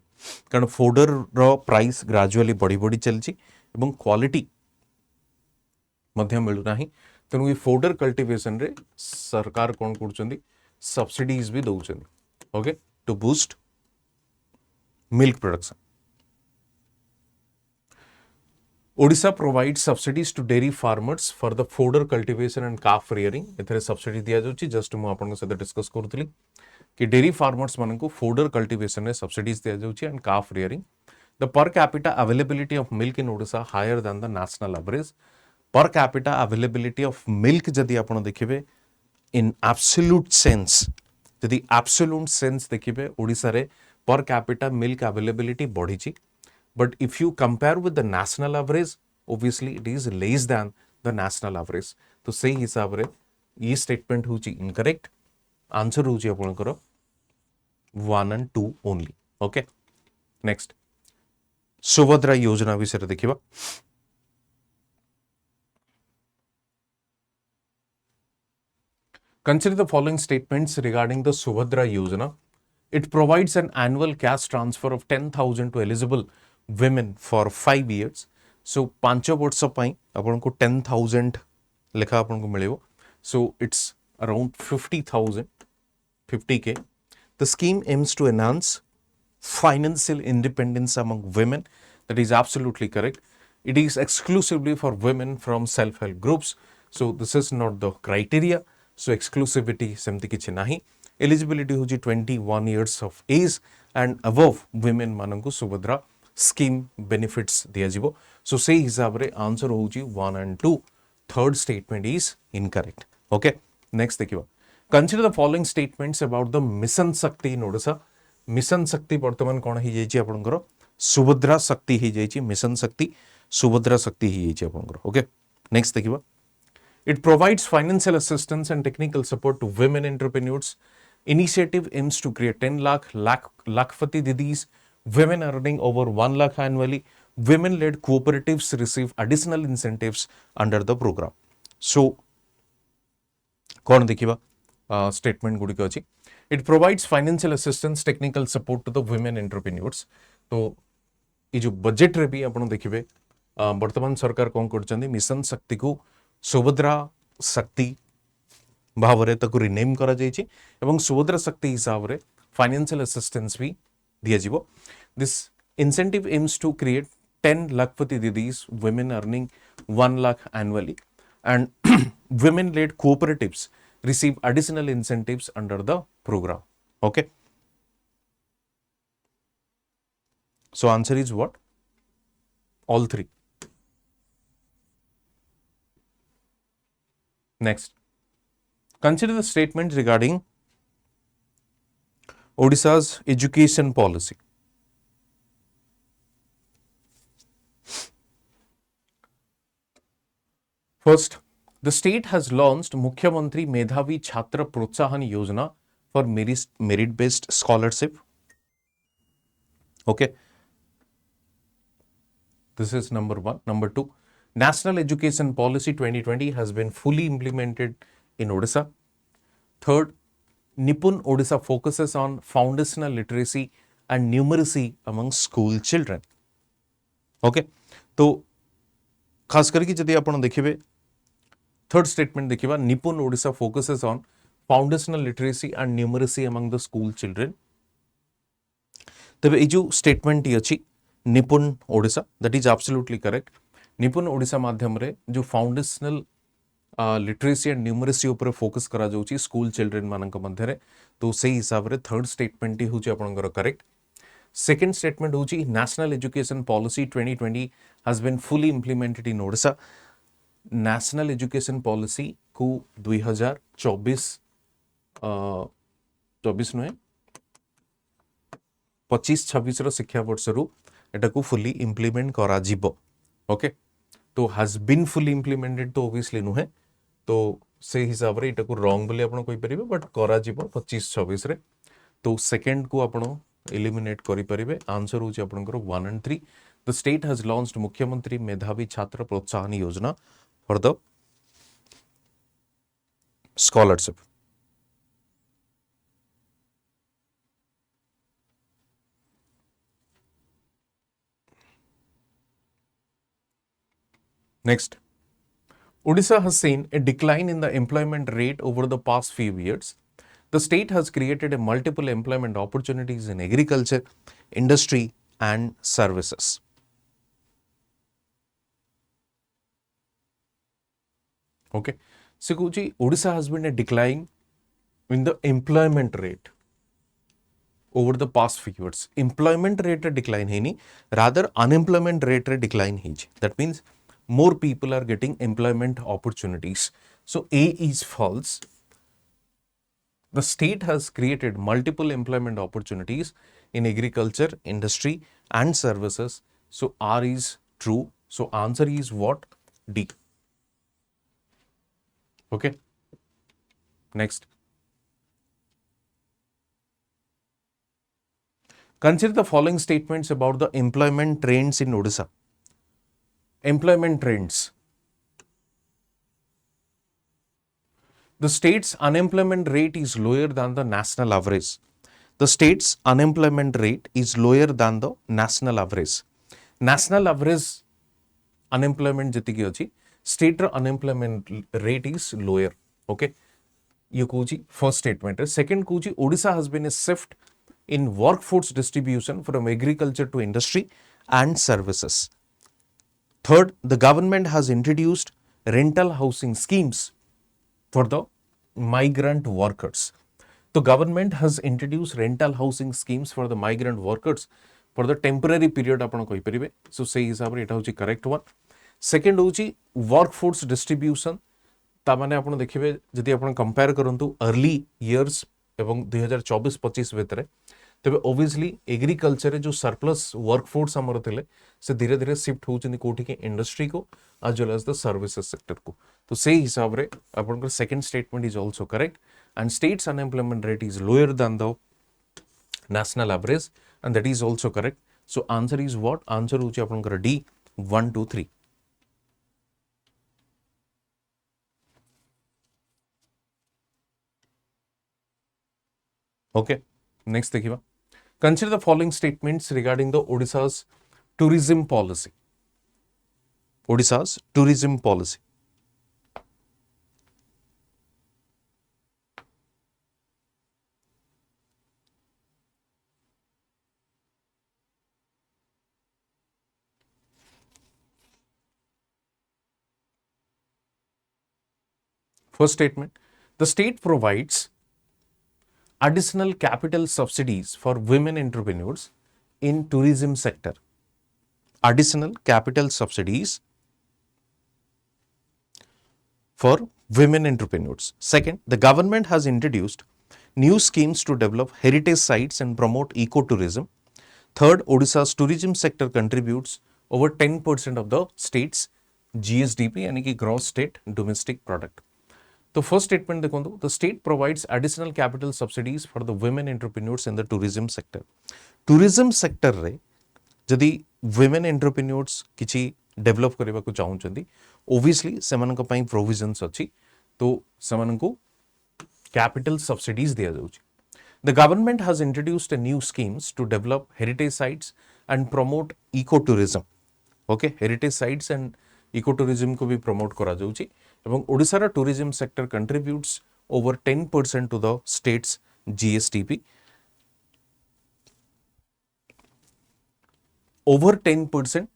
कारण फोडर रो प्राइस ग्रेजुअली बढ़ी बढ़ी चलची एवं क्वालिटी मध्य मिलुना ही तेणु ये फोडर कल्टिवेशन रे सरकार कौन कर सब्सिडीज भी दौरान. Okay to boost milk production. Odisha provides subsidies to dairy farmers for the fodder cultivation and calf rearing. एथरे सब्सिडी दिया जाउची. जस्ट मु आपन सहित डिस्कस करूथली कि डेयरी फार्मर्स मानन को फोडर कल्टिवेशन रे सब्सिडीज दिया जाउची and calf rearing. The per capita availability of milk in Odisha higher than the national average. Per capita availability of milk जदि आपन देखिबे in absolute sense जदि absolute sense देखिबे ओडिसा रे per capita milk availability बढ़ीची. But if you compare with the national average, obviously it is less than the national average. तो सही हिसाब रे ये statement होची इनकरेक्ट. आंसर होची आपनकर 1 and 2 only. Okay next Subhadra योजना विषय देखिबा. Consider the following statements regarding the Subhadra Yojana. It provides an annual cash transfer of 10,000 to eligible women for 5 years. So 5 वर्ष पाई आपन को 10,000 लेखा आपन को मिलेबो. So it's around 50,000 50k. The scheme aims to enhance financial independence among women. That is absolutely correct. It is exclusively for women from self-help groups. So this is not the criteria. So exclusivity सेमती किछि नाही. Eligibility होची 21 years of age and above women माननको Subhadra scheme benefits दिया जीवो. सो से हिसाब रे आंसर होची 1 and 2. Third statement is incorrect. Okay next देखिबा. Consider the following statements about the mission Shakti in Odisha. Mission शक्ति वर्तमान कोन ही जाइछि आपनकर सुभद्रा शक्ति ही जाइछि. मिशन शक्ति सुभद्रा शक्ति ही जाइछि आपनकर. ओके नेक्स्ट देखिबा. It provides financial assistance and technical support to women entrepreneurs. Initiative aims to create 10 Lakhpati Didis, women earning over 1 lakh annually. Women-led cooperatives receive additional incentives under the program. So, कौन देखिबा statement गुडी को अछि. It provides financial assistance, technical support to the women entrepreneurs. तो ये जो budget रे भी आपण देखिबे वर्तमान सरकार कौन करछन्ती मिशन शक्ति को सुभद्रा शक्ति भाव ताको रिनेम करा जाइछि एवं सुभद्रा शक्ति हिसाब रे फाइनेंशियल असिस्टेंस भी दिया जीवो. This incentive aims to create 10 lakhpati didis, women earning 1 lakh annually, and women led cooperatives receive additional incentives under the program. Okay, so answer is what? All three. Next, consider the statement regarding Odisha's education policy. First, the state has launched Mukhyamantri Medhavi Chhatra Protsahan Yojana for merit-based scholarship. Okay, this is number one. Number two, National Education Policy 2020 has been fully implemented in Odisha. Third, Nipun Odisha focuses on foundational literacy and numeracy among school children. Okay, तो खास करके जदि आपण देखिबे third statement देखिबा निपुण Odisha focuses on foundational literacy and numeracy among the school children. तबे ए जो statement अछि निपुण Odisha, that is absolutely correct. निपुण ओडिशा माध्यम रे जो फाउंडेशनल लिटरेसी एंड न्यूमरेसी ऊपर फोकस करा जाउची स्कूल चिल्ड्रेन मानक मध्य रे, तो सेही हिसाब रे थर्ड स्टेटमेंट ही होची आपनकर करेक्ट. सेकेंड स्टेटमेंट होची national education policy 2020 has been fully implemented in Odisha. National education policy को 2024 24 नुहे 25-26 रो शिक्षा वर्ष रु एटा को फुली इंप्लीमेंट करा जिवो। ओके, तो हैज बीन फुली इंप्लीमेंटेड तो ऑब्वियसली नुहे, तो से हिसाब रे एटा को रॉन्ग बोली आपण कहि परिबे, बट करा जिवो 25-26 रे। तो सेकंड को आपण एलिमिनेट करि परिबे। आंसर होची आपनकर 1 and 3। The state has launched मुख्यमंत्री मेधावी छात्र प्रोत्साहन योजना for the scholarship. Next, Odisha has seen a decline in the employment rate over the past few years. The state has created a multiple employment opportunities in agriculture, industry, and services. Okay, so Odisha has been a decline in the employment rate over the past few years. Employment rate decline है rather unemployment rate decline है. That means more people are getting employment opportunities. So A is false. The state has created multiple employment opportunities in agriculture, industry, and services. So R is true. So answer is what? D. Okay. Next. Consider the following statements about the employment trends in Odisha. Employment trends. The state's unemployment rate is lower than the national average. The state's unemployment rate is lower than the national average. National average unemployment jeti ki achi, state unemployment rate is lower. Okay. ये Cauchy first statement है. Second Cauchy Odisha has been a shift in workforce distribution from agriculture to industry and services. Third, the government has introduced rental housing schemes for the migrant workers. The government has introduced rental housing schemes for the migrant workers for the temporary period आपण कहि परिबे. So से हिसाब रे एटा होची correct one. Second होची workforce distribution. ता माने आपण देखिबे जदि आपण कंपेयर करंतु अर्ली इयर्स एवं 2024-25 भितरे तेबे ऑब्वियसली एग्रीकल्चर रे जो सरप्लस वर्कफोर्स हमर थिले से धीरे धीरे शिफ्ट होउचनी कोठी के इंडस्ट्री को as well as the services sector को. तो से हिसाब रे आपनकर second statement is also correct and state's unemployment rate is lower than the national average and that is also correct. So answer is what? Answer होची आपनकर D 1, 2, 3. Okay, next देखिबा. Consider the following statements regarding the Odisha's tourism policy. Odisha's tourism policy. First statement, the state provides additional capital subsidies for women entrepreneurs in tourism sector. Additional capital subsidies for women entrepreneurs. Second, the government has introduced new schemes to develop heritage sites and promote ecotourism. Third, Odisha's tourism sector contributes over 10% of the state's GSDP यानी कि gross state domestic product. तो first statement देखो, the state provides additional capital subsidies for the women entrepreneurs in the tourism sector. Tourism sector रे जदि women entrepreneurs किछि develop करबा को चाहुचंदी obviously सेमानक पई प्रोविजंस अछि, तो सेमानकु कैपिटल सब्सिडीज दिया जाउछि. The government has introduced a new schemes to develop heritage sites and promote eco tourism. Okay, heritage sites and eco tourism को भी प्रमोट करा जाउछि एवं ओडिशार tourism sector contributes over 10% to the state's GSDP. Over 10%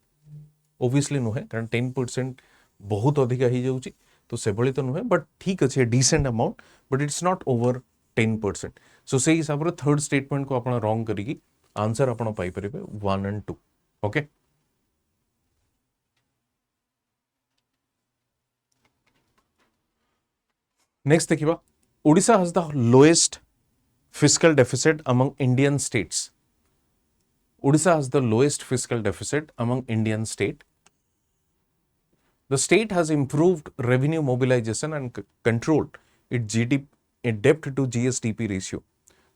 obviously नुहे, कारण 10% बहुत अधिक ही जाउछि, तो सेभली तो नुहे, बट ठीक अच्छे decent amount, but it's not over 10%. So से हिसाब रे थर्ड स्टेटमेंट को आपण रॉन्ग करिकी आंसर आपण पाई परिबे 1 and 2. ओके नेक्स्ट देखिबा Odisha has the lowest fiscal deficit among Indian states. Odisha has the lowest fiscal deficit among Indian state. The state has improved revenue mobilization and controlled its GDP, its debt to GSDP ratio.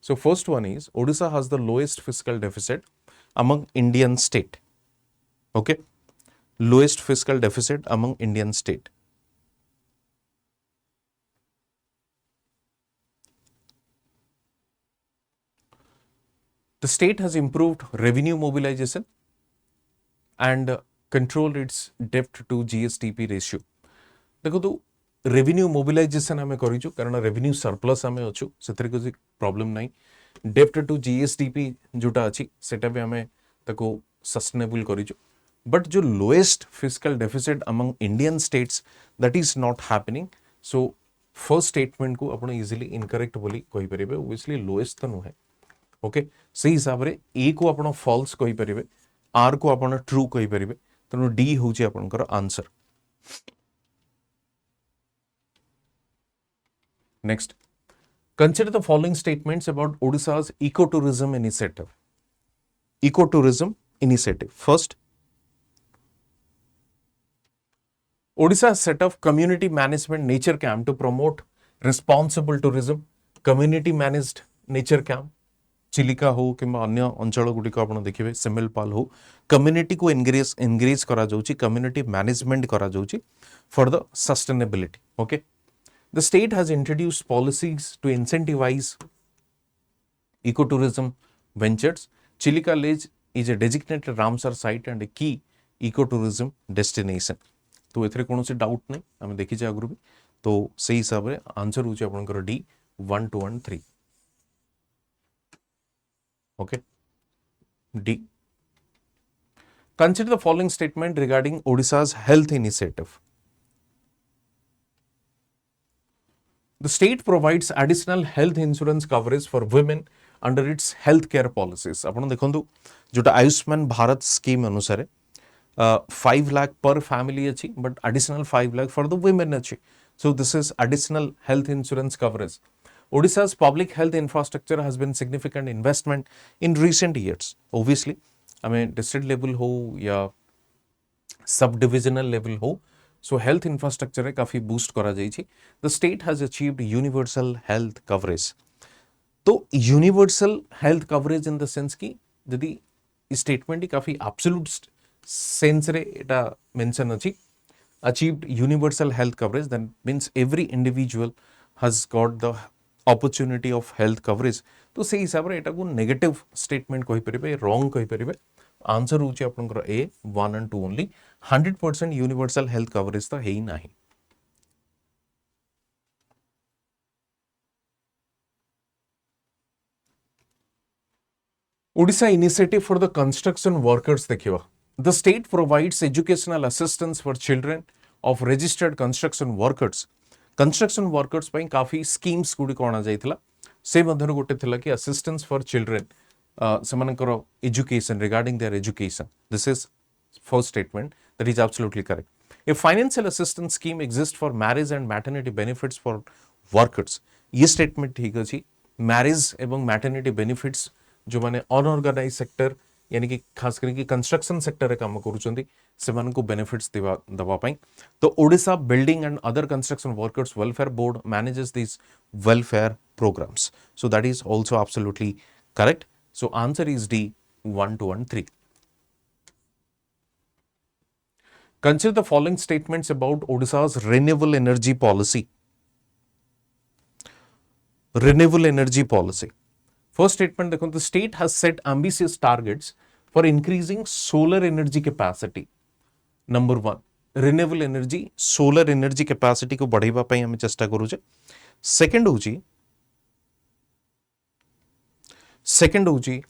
So first one is Odisha has the lowest fiscal deficit among Indian state. Okay, lowest fiscal deficit among Indian state. The state has improved revenue mobilization and controlled its debt to GSDP ratio. देखो तो revenue mobilisation आम करूँ कारण revenue surplus आम अच्छु से problem ना डेप्ट to GSDP जोटा अच्छी सेटा भी आम सस्टेनेबल करूँ बट जो lowest fiscal deficit among Indian states that is not happening so first statement को आप इजिली इनकरेक्ट बोली कहींपर ओबियसली लोएस्ट तो नुहे ओके से हिसाब से ए को आप फॉल्स कहींपर आर को आप ट्रू कहींपर तेणु डी हूँ आपंकर answer next consider the following statements about Odisha's ecotourism initiative. Ecotourism initiative. First, Odisha has set up community management nature camp to promote responsible tourism. Community managed nature camp Chilika हो कि अन्य अंचल गुड़िक आप देखिए सिमिलपाल हो कम्युनिटी को एंगेज करा जाउची कम्युनिटी मैनेजमेंट करा जाउची for the sustainability okay The state has introduced policies to incentivize ecotourism ventures. Chilika Lake is a designated Ramsar site and a key ecotourism destination. तो एथरे कौन से डाउट नहीं आम देखी आगु भी तो से हिसाब से आंसर हूँ आपंकर D 1 2 and 3 okay D consider the following statement regarding Odisha's health initiative. The state provides additional health insurance coverage for women under its health care policies. आपण देखंतु जोटा आयुष्मान भारत स्कीम अनुसार 5 lakh per family अच्छी but additional 5 lakh for the women अच्छी. So this is additional health insurance coverage. Odisha's public health infrastructure has been significant investment in recent years. Obviously, I mean district level हो या sub divisional level हो so health infrastructure काफी boost करा जाइए. The state has achieved universal health coverage. तो universal health coverage in the sense कि यदि statement काफी एब्सोल्यूट सेंस रे एटा मेंशन अछि achieved universal health coverage that means every individual has got the opportunity of health coverage. तो से हिसाब रे एटा को नेगेटिव स्टेटमेंट कहि परिबे रॉन्ग कहि परिबे. आंसर हूँ आपंकर A 1 and 2 only. 100% universal health coverage तो है ही नहीं. Odisha initiative for the construction workers देखिए the state provides educational assistance for children of registered construction workers. Construction workers पर काफी स्कीम्स गुड़ी अणा जाइथिला से मध्यरु गोटे थिला कि असिस्टेंस फॉर चिल्ड्रेन सेमानकर education regarding their education. This is first statement that is absolutely correct. A financial assistance scheme exists for marriage and maternity benefits for workers. ये statement ठीक अच्छी. मैरिज एवं मैटरनिटी बेनिफिट्स जो माने unorganised sector यानी कि खास करके कंस्ट्रक्शन सेक्टर रे काम करूचंती सेमान को बेनिफिट्स दवा पाई. तो Odisha building and other construction workers welfare board manages this welfare programmes. So that is also absolutely correct. So answer is D 1 2 and 3. Consider the following statements about Odisha's renewable energy policy. Renewable energy policy. First statement, the state has set ambitious targets for increasing solar energy capacity. Number 1, renewable energy, solar energy capacity को बढ़ाइबा पई हम चेष्टा करूचे. Second होची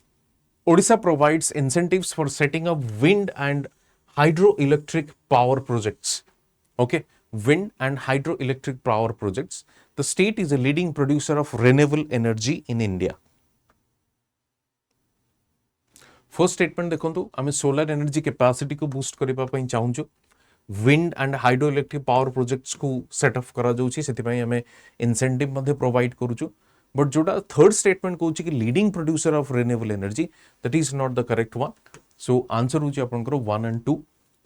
Odisha provides incentives for setting up wind and hydroelectric power projects. Okay, wind and hydroelectric power projects. The state is a leading producer of renewable energy in India. First statement देखो आम solar energy capacity को boost करने चाहूँ wind and hydroelectric power projects को setup करा जाउछि सेतिपई हमें इंसेंटिव मध्ये प्रोवाइड करूछु बट जोटा थर्ड स्टेटमेंट कहूँ कि leading producer of renewable energy that is not the correct one so answer होछि आपनकर 1 and 2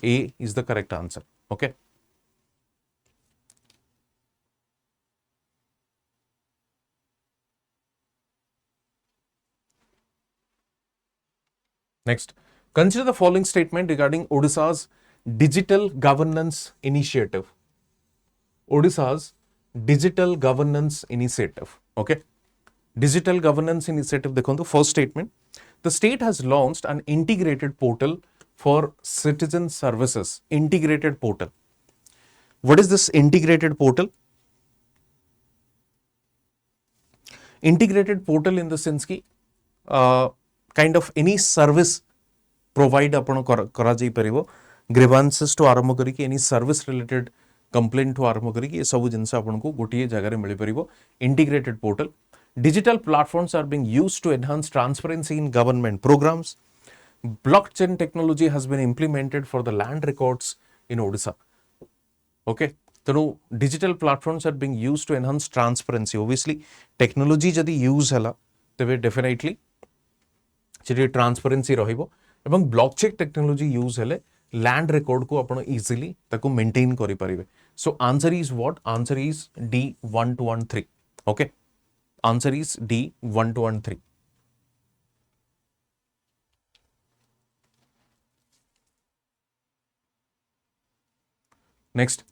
A is the correct answer okay Next, consider the following statement regarding Odisha's digital governance initiative. Odisha's digital governance initiative. Okay. Digital governance initiative. देखो first statement. The state has launched an integrated portal for citizen services. Integrated portal. What is this integrated portal? Integrated portal in the sense ki kind of any service provide आपण करा जाई परिबो grievances to आरंभ करी any service related complaint to आरंभ करी ये सब जिनस आपण को गोटिए जगह रे मिली परिबो integrated portal digital platforms are being used to enhance transparency in government programmes blockchain technology has been implemented for the land records in Odisha okay तेणु digital platforms are being used to enhance transparency obviously technology जदी use हला तबे definitely जे transparency रहिबो एवं blockchain technology use हेले land record को आपण इजीली ताको मेंटेन करि परिबे so answer is what answer is D 1 2 1 3 okay answer is D 1 2 1 3 next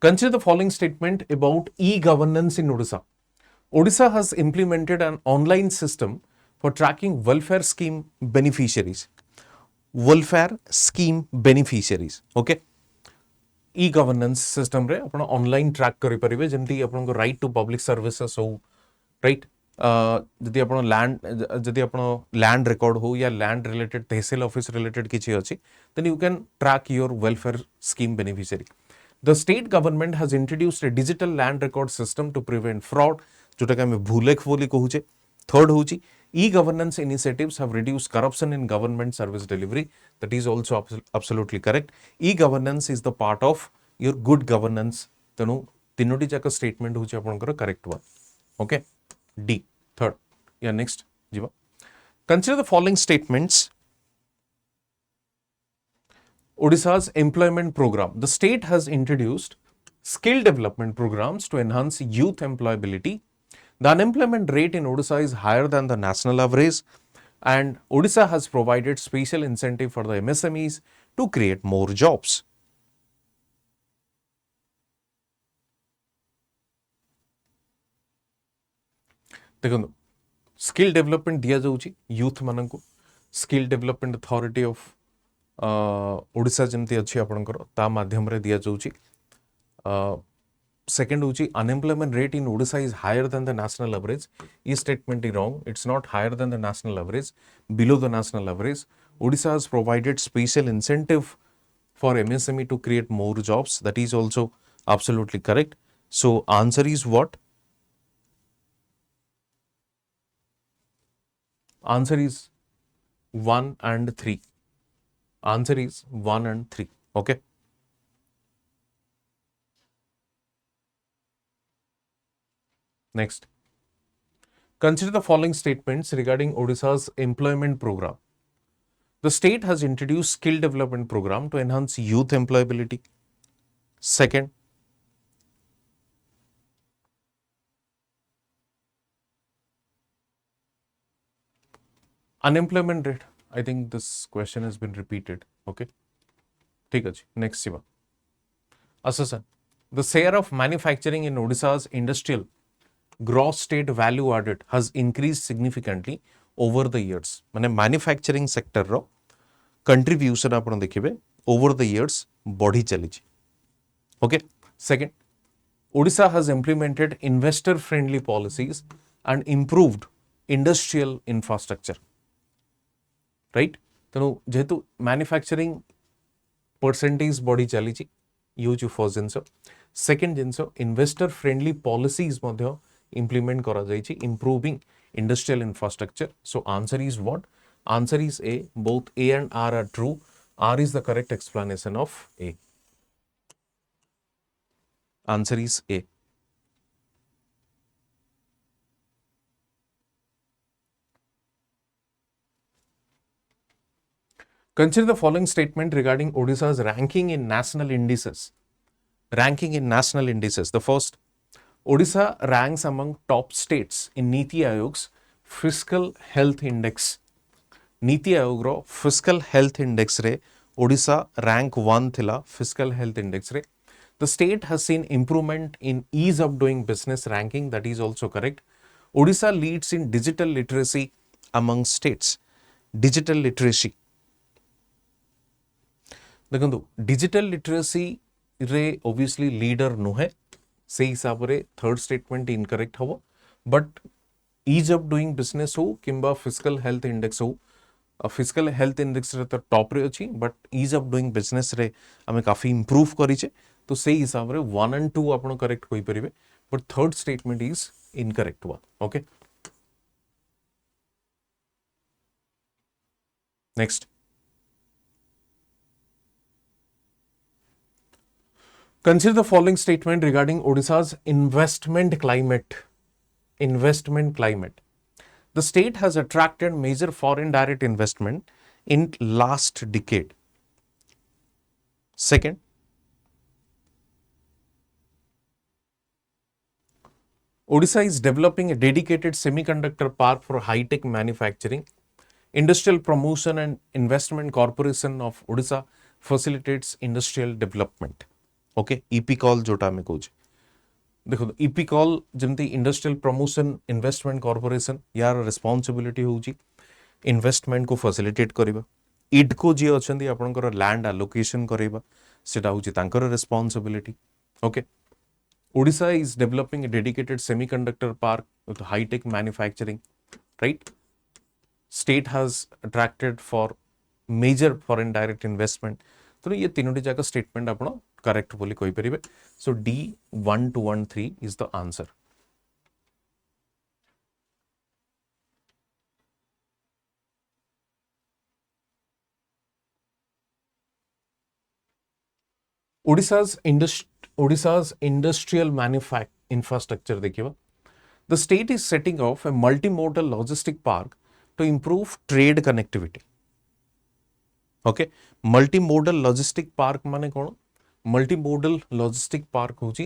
consider the following statement about e-governance in Odisha. Odisha has implemented an online system for tracking welfare scheme beneficiaries. Welfare scheme beneficiaries. Okay. E-governance system रे आपण online track करि परिबे जेंति आपण को right to public services हो right जदि आपण लैंड रिकॉर्ड हो या लैंड रिलेटेड तहसील ऑफिस रिलेटेड किछि अछि then you can track your welfare scheme beneficiary the state government has introduced a digital land record system to prevent fraud जोटा कि हम भूलेख बोली कहूचे थर्ड होची e-governance initiatives have reduced corruption in government service delivery. That is also absolutely correct. E-governance is the part of your good governance. तेणु तीनोटी जाक statement होची आपनकर correct one okay D third या नेक्स्ट जीवा consider the following statements Odisha's employment program. The state has introduced skill development programs to enhance youth employability. The unemployment rate in Odisha is higher than the national average, and Odisha has provided special incentive for the MSMEs to create more jobs. देखो skill development दिया जाउची youth मानन को skill development authority of Odisha जमती अच्छी आपनकर ता माध्यम रे दिया जाउची सेकंड होची unemployment rate in Odisha is higher than the national average ये statement is wrong it's not higher than the national average below the national average Odisha has provided special incentive for MSME to create more jobs that is also absolutely correct so answer is what answer is 1 and 3 answer is 1 and 3 okay Next, consider the following statements regarding Odisha's employment program. The state has introduced skill development program to enhance youth employability. Second, unemployment rate. I think this question has been repeated. Okay. ठीक है जी. Next, Siva. Assassin. The share of manufacturing in Odisha's industrial gross state value added has increased significantly over the years. माने manufacturing sector रो contribution आपण देखिबे over the years बढ़ी चली छी. Okay. Second, Odisha has implemented investor friendly policies and improved industrial infrastructure. Right? तेणु जेहेतु manufacturing percentage बढ़ी चली यूज फर्स्ट जिनस सेकेंड जिनस इन्वेस्टर फ्रेंडली पॉलिसीज इंप्लीमेंट करा जाइछि improving industrial infrastructure so answer is what Answer is A. Both A and R are true. R is the correct explanation of A. Answer is A. Consider the following statement regarding Odisha's ranking in national indices. Ranking in national indices. The first, Odisha ranks among top states in Niti Aayog's Fiscal Health Index. Niti Aayog's Fiscal Health Index re Odisha rank 1 thila Fiscal Health Index re. The state has seen improvement in ease of doing business ranking. That is also correct. Odisha leads in digital literacy among states. Digital literacy. देखो digital literacy रे obviously leader नुहे से हिसाब रे third statement incorrect हबो but ease of doing business हो किंबा physical health index हो फिजिकल हेल्थ इंडेक्स रे तो टॉप रे अछि but ease of doing business रे हमें काफी इंप्रूव करिचे तो से हिसाब रे 1 एंड 2 आपण करेक्ट होई परिबे but third statement is incorrect one okay next Consider the following statement regarding Odisha's investment climate. Investment climate. The state has attracted major foreign direct investment in last decade. Second, Odisha is developing a dedicated semiconductor park for high-tech manufacturing. Industrial Promotion and Investment Corporation of Odisha facilitates industrial development. Okay EP call जोटा आम कहे देखो EP call जमती industrial promotion investment corporation यार responsibility होची investment को facilitate करबा इडको जी अछंती आपनकर लैंड एलोकेशन करबा सेटा होची तांकर responsibility okay Odisha is developing a dedicated semiconductor park with high tech manufacturing right state has attracted four major foreign direct investment तो ये तीनोटी जाक स्टेटमेंट आपण करेक्ट बोली कहि परिबे so D 1213 is the answer Odisha's industrial infrastructure देखिए the state is setting off a multimodal logistic park to improve trade connectivity okay multimodal logistic park माने कौन मल्टीमोडल लॉजिस्टिक पार्क होची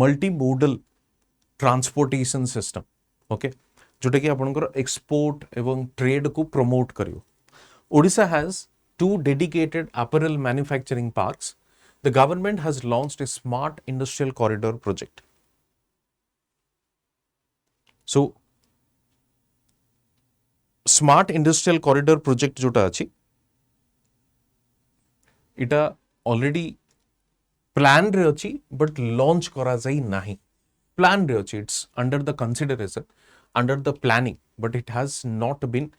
मल्टीमोडल ट्रांसपोर्टेशन सिस्टम ओके जोटा कि आपनकर export एवं trade को promote करियो Odisha has 2 dedicated apparel manufacturing parks. The government has launched a smart industrial corridor project. So smart industrial corridor project जोटा अछि इटा ऑलरेडी प्लान रे अछि बट लॉन्च करा जाई नाही प्लान रे अछि it's under the consideration under the planning but it has not been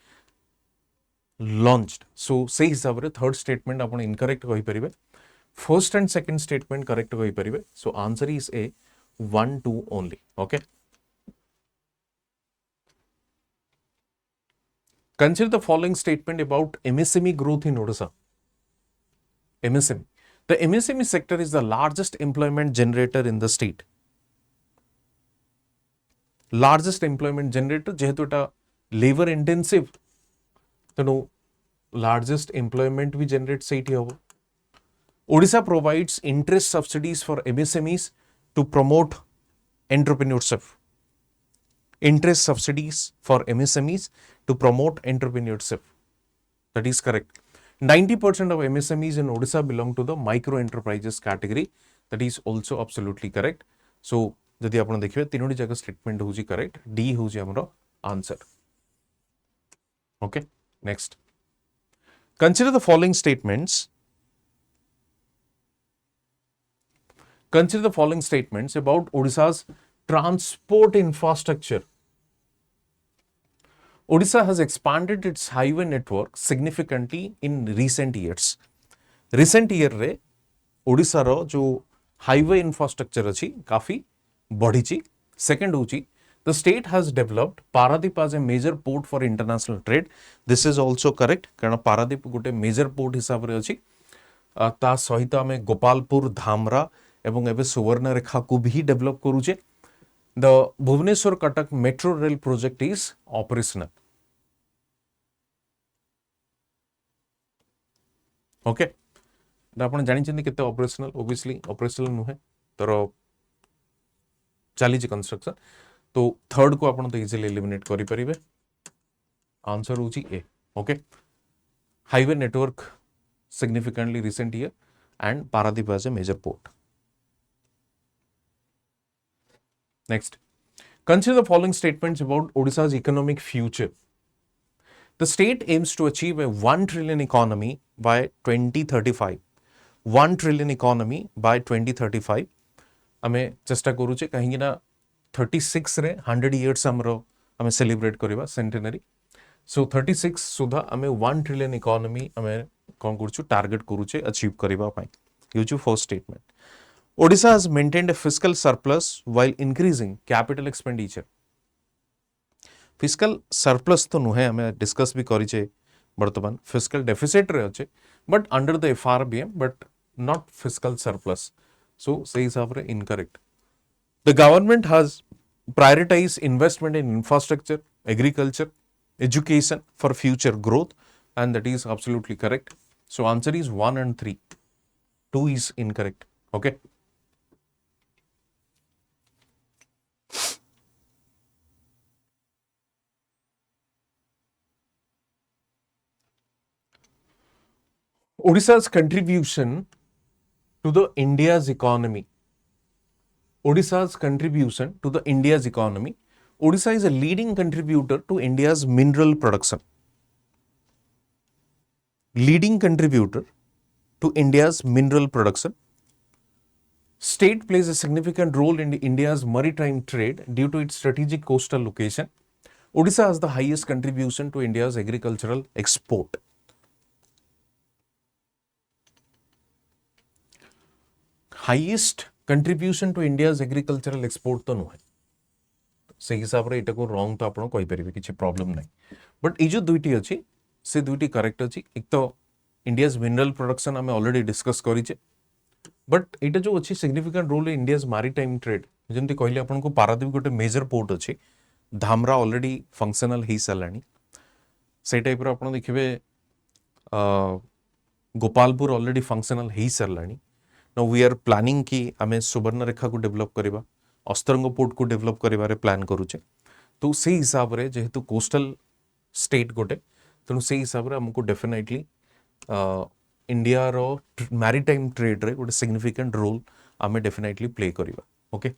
launched so से हिसाब रे थर्ड स्टेटमेंट आपण इनकरेक्ट कहि परिबे first and second statement correct कहि परिबे so answer is A 1 2 only okay consider the following statement about MSME growth in Odisha MSME. The MSME sector is the largest employment generator in the state. Largest employment generator जेहेतु एटा labor intensive तेणु largest employment भी generate सेठी हबो. Odisha provides interest subsidies for MSMEs to promote entrepreneurship. Interest subsidies for MSMEs to promote entrepreneurship. That is correct. 90% of MSMEs in Odisha belong to the micro enterprises category. That is also absolutely correct. So, जदि आपण देखिबे तीनोटी जगह statement होजी correct D होजी हमरो answer okay next consider the following statements about Odisha's transport infrastructure. Odisha has expanded its highway network significantly in recent years. Recent year रे Odisha रो जो highway infrastructure अछि काफी बढ़ी छि. Second होची The state has developed Paradip as a major port for international trade. This is also correct कारण Paradip गोटे major port हिसाब रे अछि ता सहित आमे गोपालपुर धामरा एवं एबे सुवर्णरेखा को भी डेवलप करूचे the Bhubaneswar Cuttack metro rail project is operational okay आपण जानि केते ऑपरेशनल ऑब्वियसली ऑपरेशनल नुहे तर चली कंस्ट्रक्शन तो थर्ड को आपण तो इजीली एलिमिनेट करि परिबे आंसर होची A okay highway network significantly recent year and Paradip as a major port. Next, consider the following statements about Odisha's economic future. The state aims to achieve a 1 trillion economy by 2035. 1 trillion economy by 2035. आमे चेष्टा करूचे कहीं ना 36 रे 100 years हमरो आमे celebrate करिबा centenary सो 36 सुधा आमे 1 trillion economy आमे कौन करूछु टारगेट करूचे अचीव करिबा पाई यूजु first statement Odisha has maintained a fiscal surplus while increasing capital expenditure fiscal surplus तो नुहे हमें डिस्कस भी करिचे वर्तमान फिस्कल डेफिसिट रे अछि but under the FRBM but not fiscal surplus so सही हिसाब रे incorrect the government has prioritise investment in infrastructure agriculture education for future growth and that is absolutely correct. So answer is 1 and 3. 2 is incorrect. Okay. Odisha's contribution to the India's economy. Odisha's contribution to the India's economy. Odisha is a leading contributor to India's mineral production. Leading contributor to India's mineral production. State plays a significant role in India's maritime trade due to its strategic coastal location. Odisha has the highest contribution to India's agricultural export. Highest contribution to India's agricultural export तो नुहे से हिसाब रे एटा को wrong तो आपण कहि परिबे किछि प्रॉब्लम नै बट ए जो दुईटी अछि से दुईटी करेक्ट अछि एक तो इंडियाज मिनरल प्रोडक्शन हमें ऑलरेडी डिस्कस करिचे बट एटा जो अछि significant role in India's maritime trade जेंति कहले आपण को पारादीप गोटे मेजर पोर्ट अछि धामरा ऑलरेडी फंक्शनल हे सलानी से टाइप रो आपण देखिबे गोपालपुर ऑलरेडी फंक्शनल हे सलानी नाउ वी आर प्लानिंग कि हमें सुवर्णरेखा को डेवलप करिबा अस्तरंग पोर्ट को डेवलप करिबारे प्लान करूचे तो से हिसाब रे जेहेतु कोस्टल स्टेट गोटे तेणु से हिसाब रे हमको डेफिनेटली इंडिया रो मैरीटाइम ट्रेड रे गोटे सिग्निफिकेंट रोल आमे डेफिनेटली प्ले करिबा ओके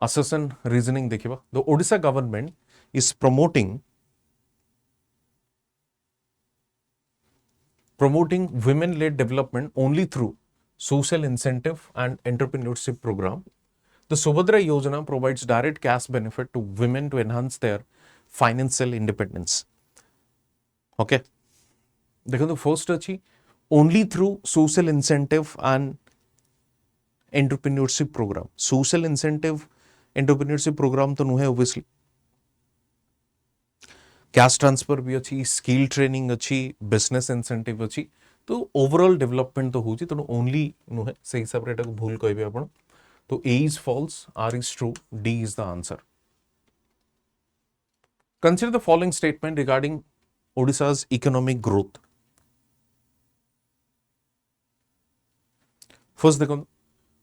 असर्शन रीजनिंग देखिबा the Odisha government is promoting women-led development only through social incentive and entrepreneurship program. The Subhadra Yojana provides direct cash benefit to women to enhance their financial independence. Okay. देखो first अच्छी only through social incentive and entrepreneurship program. Social incentive entrepreneurship program तो नुहे obviously. Cash transfer भी अच्छी skill training अच्छी business incentive अच्छी तो overall development तो होची तो ओनली नुहे से हिसाब रे एटा भूल कहबे आपण तो A is false R is true D is the answer consider the following statement regarding Odisha's economic growth first देखो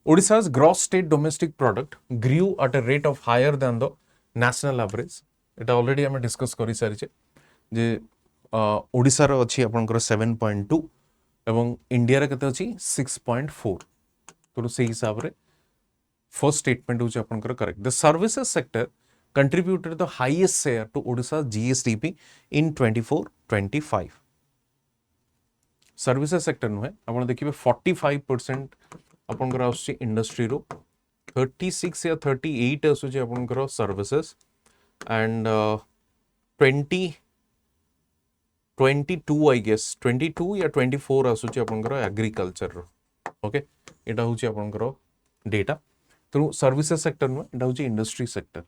Odisha's gross state domestic product grew at a rate of higher than the national average एटा already हमें discuss करि सारिचे जे ओडिसा रो अछि आपनकर 7.2 एवं India रे कते अछि 6.4 तो से हिसाब रे फर्स्ट स्टेटमेंट होछि आपनकर correct the services sector contributed the highest share to Odisha GSDP in 24-25 services sector नुहे आपण देखिबे 45% आपनकर आछि इंडस्ट्री रो 36 या 38 आछि आपनकर सर्विसेज and 22 I guess 22 या 24 आसुची आपनकर एग्रीकल्चर रो ओके एटा होची आपनकर डेटा तेणु सर्विसेज सेक्टर नुहे एटा होची industry sector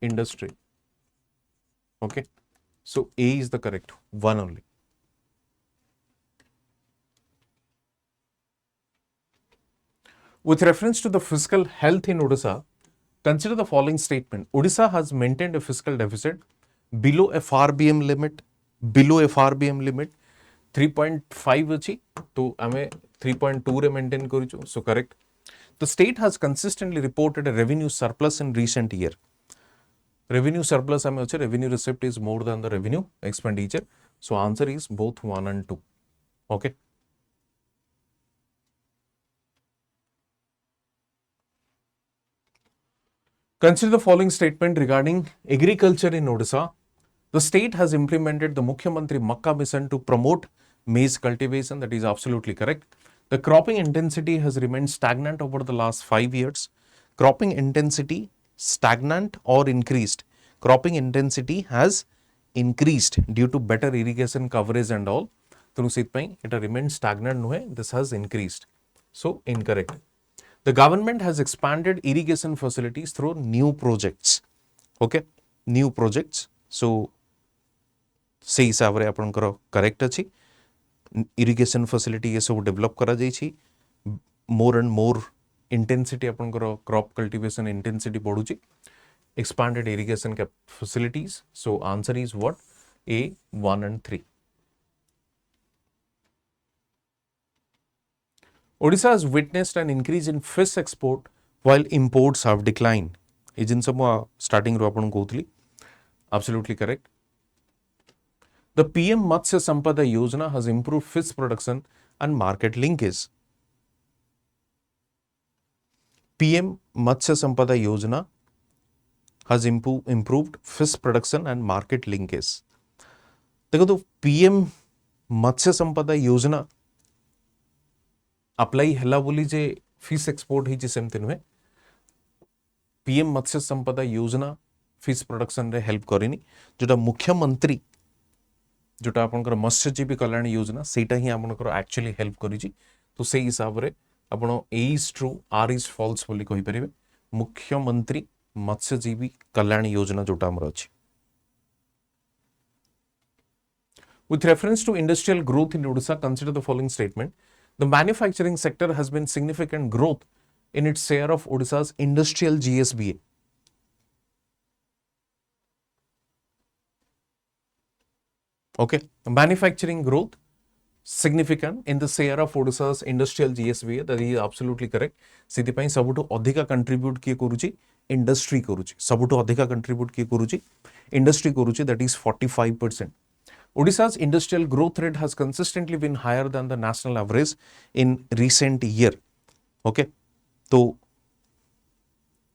industry okay so A is the correct one only with reference to the fiscal health in Odisha consider the following statement Odisha has maintained a fiscal deficit below FRBM limit 3.5 अछि तो आमे 3.2 रे maintain करिछु so correct the state has consistently reported a revenue surplus in recent year revenue surplus आमे अछि revenue receipt is more than the revenue expenditure so answer is both 1 and 2 okay consider the following statement regarding agriculture in Odisha the state has implemented the Mukhyamantri Makka Mission to promote maize cultivation. That is absolutely correct. The cropping intensity has remained stagnant over the last 5 years. Cropping intensity stagnant or increased. Cropping intensity has increased due to better irrigation coverage and all. ତେଣୁ ସେଥିପାଇଁ ଏଟା remained stagnant ନୁହେଁ. This has increased. So incorrect. The government has expanded irrigation facilities through new projects. Okay, new projects. So से हिसाब रे आपनकर correct अछि irrigation facility ये सब डेवलप करा जाई छी मोर एंड मोर इंटेंसिटी आपनकर क्रॉप कल्टीवेशन इंटेंसिटी बढ़ुची expanded irrigation facilities so answer is what A 1 and 3 Odisha has witnessed an increase in fish export while imports have declined ए जिन सब starting रो आपन कहउतली absolutely correct The PM Matsya Sampada Yojana has improved fish production and market linkage. PM Matsya Sampada Yojana has improved fish production and market linkage. देखो तो PM मत्स्य संपदा योजना apply हला बोली जे fish export ही सेमती नुहे PM मत्स्य संपदा योजना फिश प्रोडक्शन रे हेल्प करिनी जोटा मुख्यमंत्री जोटा आपनकर मत्स्यजीवी कल्याण योजना सेटा ही आपनकर एक्चुअली हेल्प करिछि तो से हिसाब रे आपण A is true are is false बोली कहि परिबे मुख्यमंत्री मत्स्यजीवी कल्याण योजना जोटा हमर अछि With reference to industrial growth in Odisha, consider the following statement. The manufacturing sector has been significant growth in its share of Odisha's industrial GSBA. Okay, manufacturing growth significant in the share of Odisha's industrial GSBA. That is absolutely correct. सिद्धि पाई सबुठु अधिका contribute किए करूची industry करूची सबुठु अधिका contribute किए करूची industry करूची that is 45%. Odisha's industrial growth rate has consistently been higher than the national average in recent year. Okay, so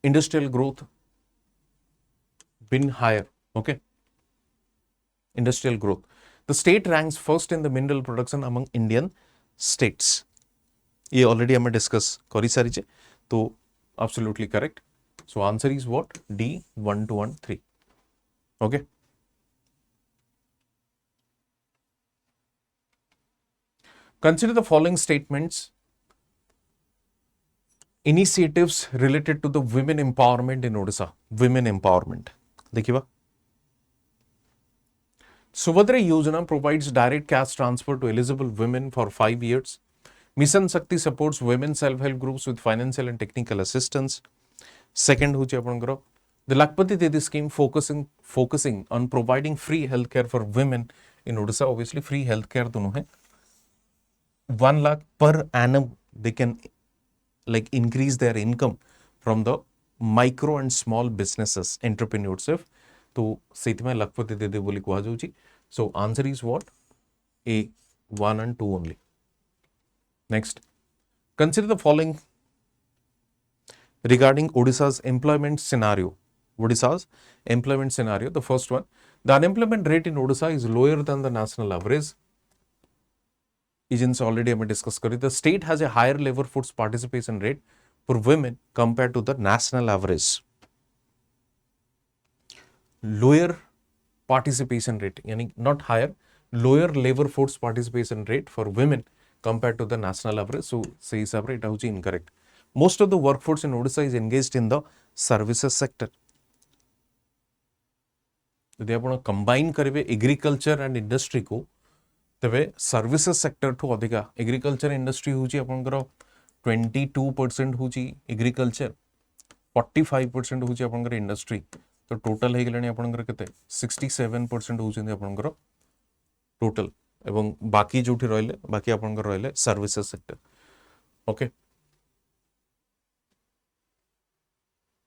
industrial growth been higher. Okay, industrial growth. The state ranks first in the mineral production among Indian states. ये already हमें discuss करी सारी चे तो absolutely correct. So answer is what D 1 2 1 3. Okay. Consider the following statements. Initiatives related to the women empowerment in Odisha. Women empowerment. देखिए Subhadra Yojana provides direct cash transfer to eligible women for 5 years. Mission Shakti supports women self-help groups with financial and technical assistance. Second, the Lakpati Didi scheme focusing on providing free healthcare for women in Odisha. Obviously, free healthcare dono hai. 1 lakh per annum they can like increase their income from the micro and small businesses entrepreneurship. तो सेति में लखपति दे बोली कहा जाउची so answer is what A 1 and 2 only. Next, consider the following regarding Odisha's employment scenario. Odisha's employment scenario, the first one, the unemployment rate in Odisha is lower than the national average. Agents already have discussed kari. The state has a higher labor force participation rate for women compared to the national average. Lower participation rate, yani not higher, lower labor force participation rate for women compared to the national average. So, say हिसाब रे इटा होची incorrect. Most of the workforce in Odisha is engaged in the services sector. यदि आप combine करेंगे agriculture and industry को तेरे services sector ठू अधिका एग्रीकल्चर इंडस्ट्री हूँ आपंकर 22% हूँ एग्रीकल्चर 45% हूँ आपंकर इंडस्ट्री तो टोटल हो गलानी आपंकर केते 67% हूँ आपंकर टोटल एवं बाकी जो रहिले बाकी आपंकर रहिले services sector okay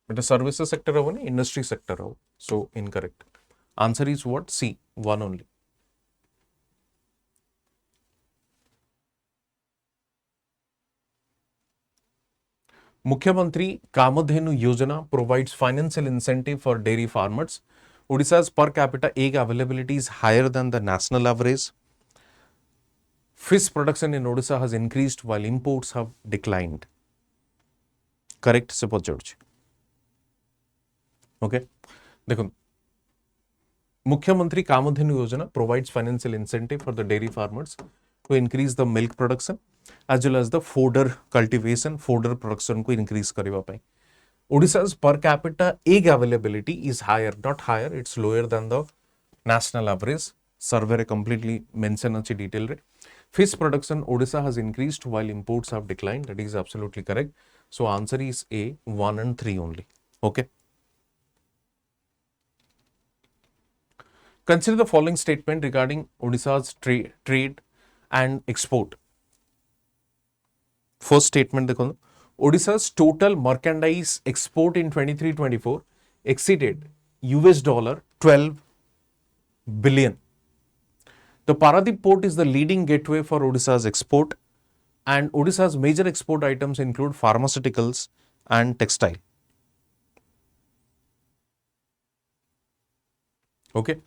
but services sector हो इंडस्ट्री सेक्टर हो so incorrect answer is what C, one only. Mukhyamantri Kamadhenu Yojana provides financial incentive for dairy farmers. Odisha's per capita egg availability is higher than the national average. Fish production in Odisha has increased while imports have declined. Correct se pachurchi. Okay. देखो Mukhyamantri Kamadhenu Yojana provides financial incentive for the dairy farmers to increase the milk production as well as the fodder cultivation, fodder production को increase करिवा pi. Odisha's per capita egg availability is higher, not higher, it's lower than the national average. Survey completely mention अच्छी detail रे. Fish production Odisha has increased while imports have declined. That is absolutely correct. So answer is A, 1 and 3 only. Okay. Consider the following statement regarding Odisha's trade and export. First statement देखो Odisha's total merchandise export in 23-24 exceeded $12 billion. The Paradip port is the leading gateway for Odisha's export, and Odisha's major export items include pharmaceuticals and textile. Okay.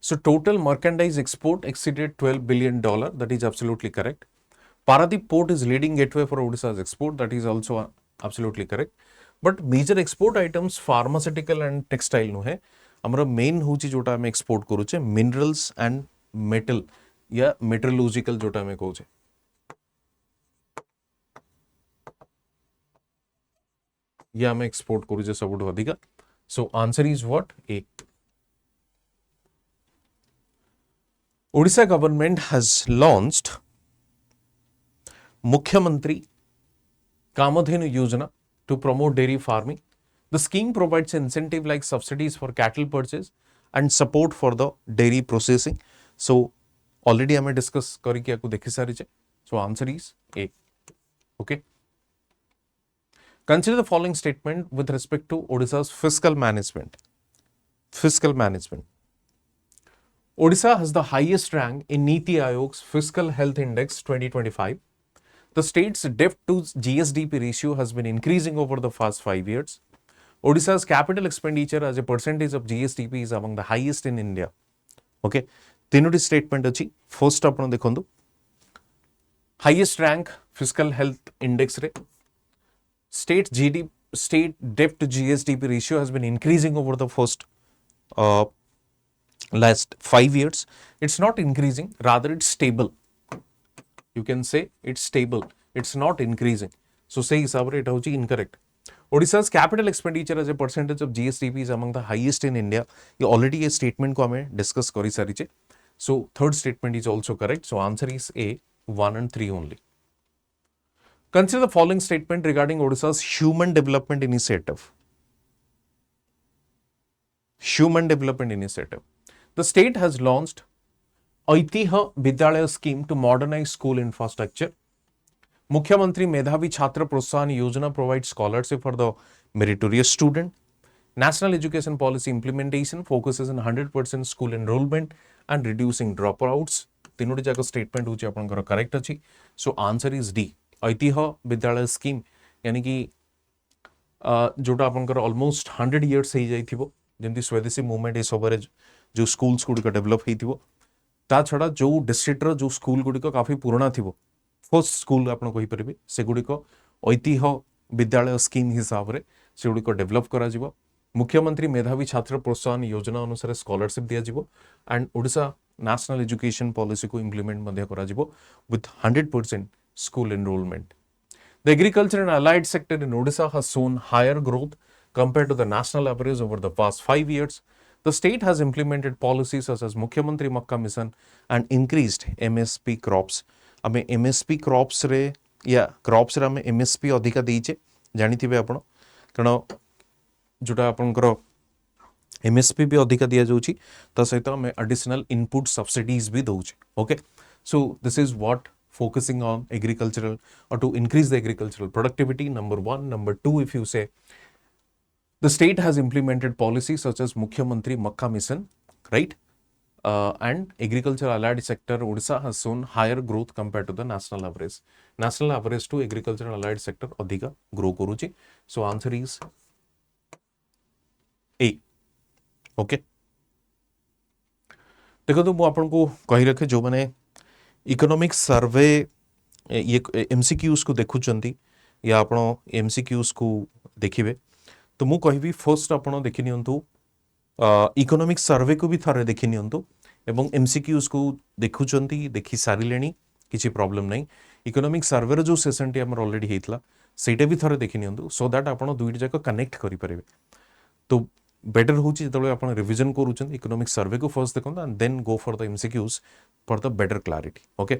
So total merchandise export exceeded $12 billion. That is absolutely correct. Paradip port is leading gateway for Odisha's export. That is also absolutely correct. But major export items pharmaceutical and textile नु है. हमारा main होची जोटा हमें export करूचे minerals and metal या metallurgical जोटा हमें करूचे. या हमें export करूचे सबुठ अधिका. So answer is what? A. Odisha government has launched Mukhyamantri Kamadhenu Yojana to promote dairy farming. The scheme provides incentive like subsidies for cattle purchase and support for the dairy processing. So already I discuss करके आपको देखी सारी चे. So answer is A. Okay. Consider the following statement with respect to Odisha's fiscal management. Fiscal management. Odisha has the highest rank in Niti Aayog's Fiscal Health Index 2025. The state's debt to GSDP ratio has been increasing over the past 5 years. Odisha's capital expenditure as a percentage of GSDP is among the highest in India. Okay. तीनोटी statement अच्छी. First अपन देखो highest rank Fiscal Health Index रे. State debt to GSDP ratio has been increasing over the last 5 years. It's not increasing, rather it's stable. You can say it's stable. It's not increasing. So say हिसाब रे it incorrect. Odisha's capital expenditure as a percentage of GSDP is among the highest in India. ये already ये statement को हमें discuss करी सारी चे. So third statement is also correct. So answer is A, 1 and 3 only. Consider the following statement regarding Odisha's Human Development Initiative. Human Development Initiative. The state has launched Aitiha Vidyalaya scheme to modernize school infrastructure. Mukhyamantri Medhavi Chhatra Protsahan Yojana provides scholarship for the meritorious student. National education policy implementation focuses on 100% school enrollment and reducing dropouts. तीनोटी जाक statement होची आपनकर correct अछि. So answer is D. Aitihya Vidyalaya scheme यानी कि जोटा आपनकर almost 100 years हे जाइथिबो जेंति स्वदेशी movement ए सबरे जो स्कूल्स गुडी का डेवलप हेतिबो ता छडा जो डिस्ट्रिक्ट रो जो स्कूल गुडी का काफी पुराना थिबो फर्स्ट स्कूल आपन कहि परिबे से गुडी को ऐतिह्य विद्यालय स्कीम हिसाब रे से गुडी को डेवलप करा जिवो. मुख्यमंत्री मेधावी छात्र प्रोत्साहन योजना अनुसार स्कॉलरशिप दिया जिवो and Odisha national education policy को इंप्लीमेंट मध्य करा जिवो with 100% school enrollment. The agriculture and allied sector in Odisha has shown higher growth compared to the national average over the past 5 years. The state has implemented policies such as Mukhyamantri Makka Mission and increased MSP crops. आमे MSP crops रे या crops रे आमे MSP अधिका देइचे जानिथिबे आपण कारण जोटा आपनकर MSP भी अधिका दिया जाउची त सहित आमे एडिशनल इनपुट सब्सिडीज भी दउचे okay so this is what focusing on agricultural or to increase the agricultural productivity. Number one. Number two, if you say the state has implemented policies such as Mukhyamantri Makka Mission, right? And agriculture allied sector Odisha has shown higher growth compared to the national average. National average to agriculture allied sector adhika grow koruchi. So answer is A. Okay. देखो तो मु आपन को कहि रखे जो माने economic survey ये एमसीक्यूज को देखुचंती या आपण एमसीक्यूज को देखिबे तो मु कहबी फर्स्ट आपण देखि नियंतु इकोनॉमिक सर्वे को भी थरे देखि नियंतु एवं एमसीक्यूज को देखुचंती देखि सारिलेनी किछि प्रॉब्लम नहीं इकोनॉमिक सर्वे रो जो सेशन टी हमर ऑलरेडी हेतला सेटा भी थरे देखि नियंतु सो दैट आपण दुईट जाक कनेक्ट करि परिबे तो बेटर होची जेतले आपण रिवीजन करूछन इकोनॉमिक सर्वे को फर्स्ट देखन and then go for the MCQs for the better clarity okay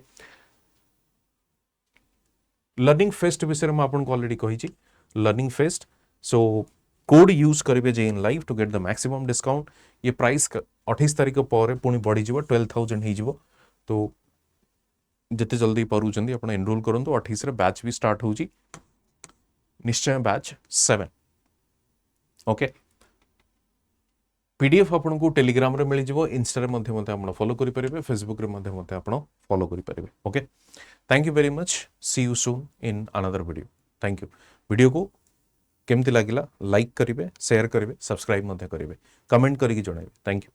learning fest विषय में आपन को ऑलरेडी कहिची learning fest so code use करिवे जे in live to get the maximum discount ये प्राइस 28 तारिख पर पुणी बढ़ी जीवो 12000 हे जीवो तो जते जल्दी परुचंदी आपण एनरोल करंतु 28 रे बैच भी स्टार्ट होची निश्चय बैच 7 ओके पीडीएफ आपन को टेलीग्राम रे मिल जिवो इंस्टा रे मध्य मते आपण फॉलो करि परिबे फेसबुक रे मध्य मते आपण फॉलो करि परिबे okay thank you very much see you soon in another video thank you video को केमति लागिला लाइक करिवे शेयर करिवे सब्सक्राइब मध्य करिवे कमेंट करिके जणाइबे थैंक यू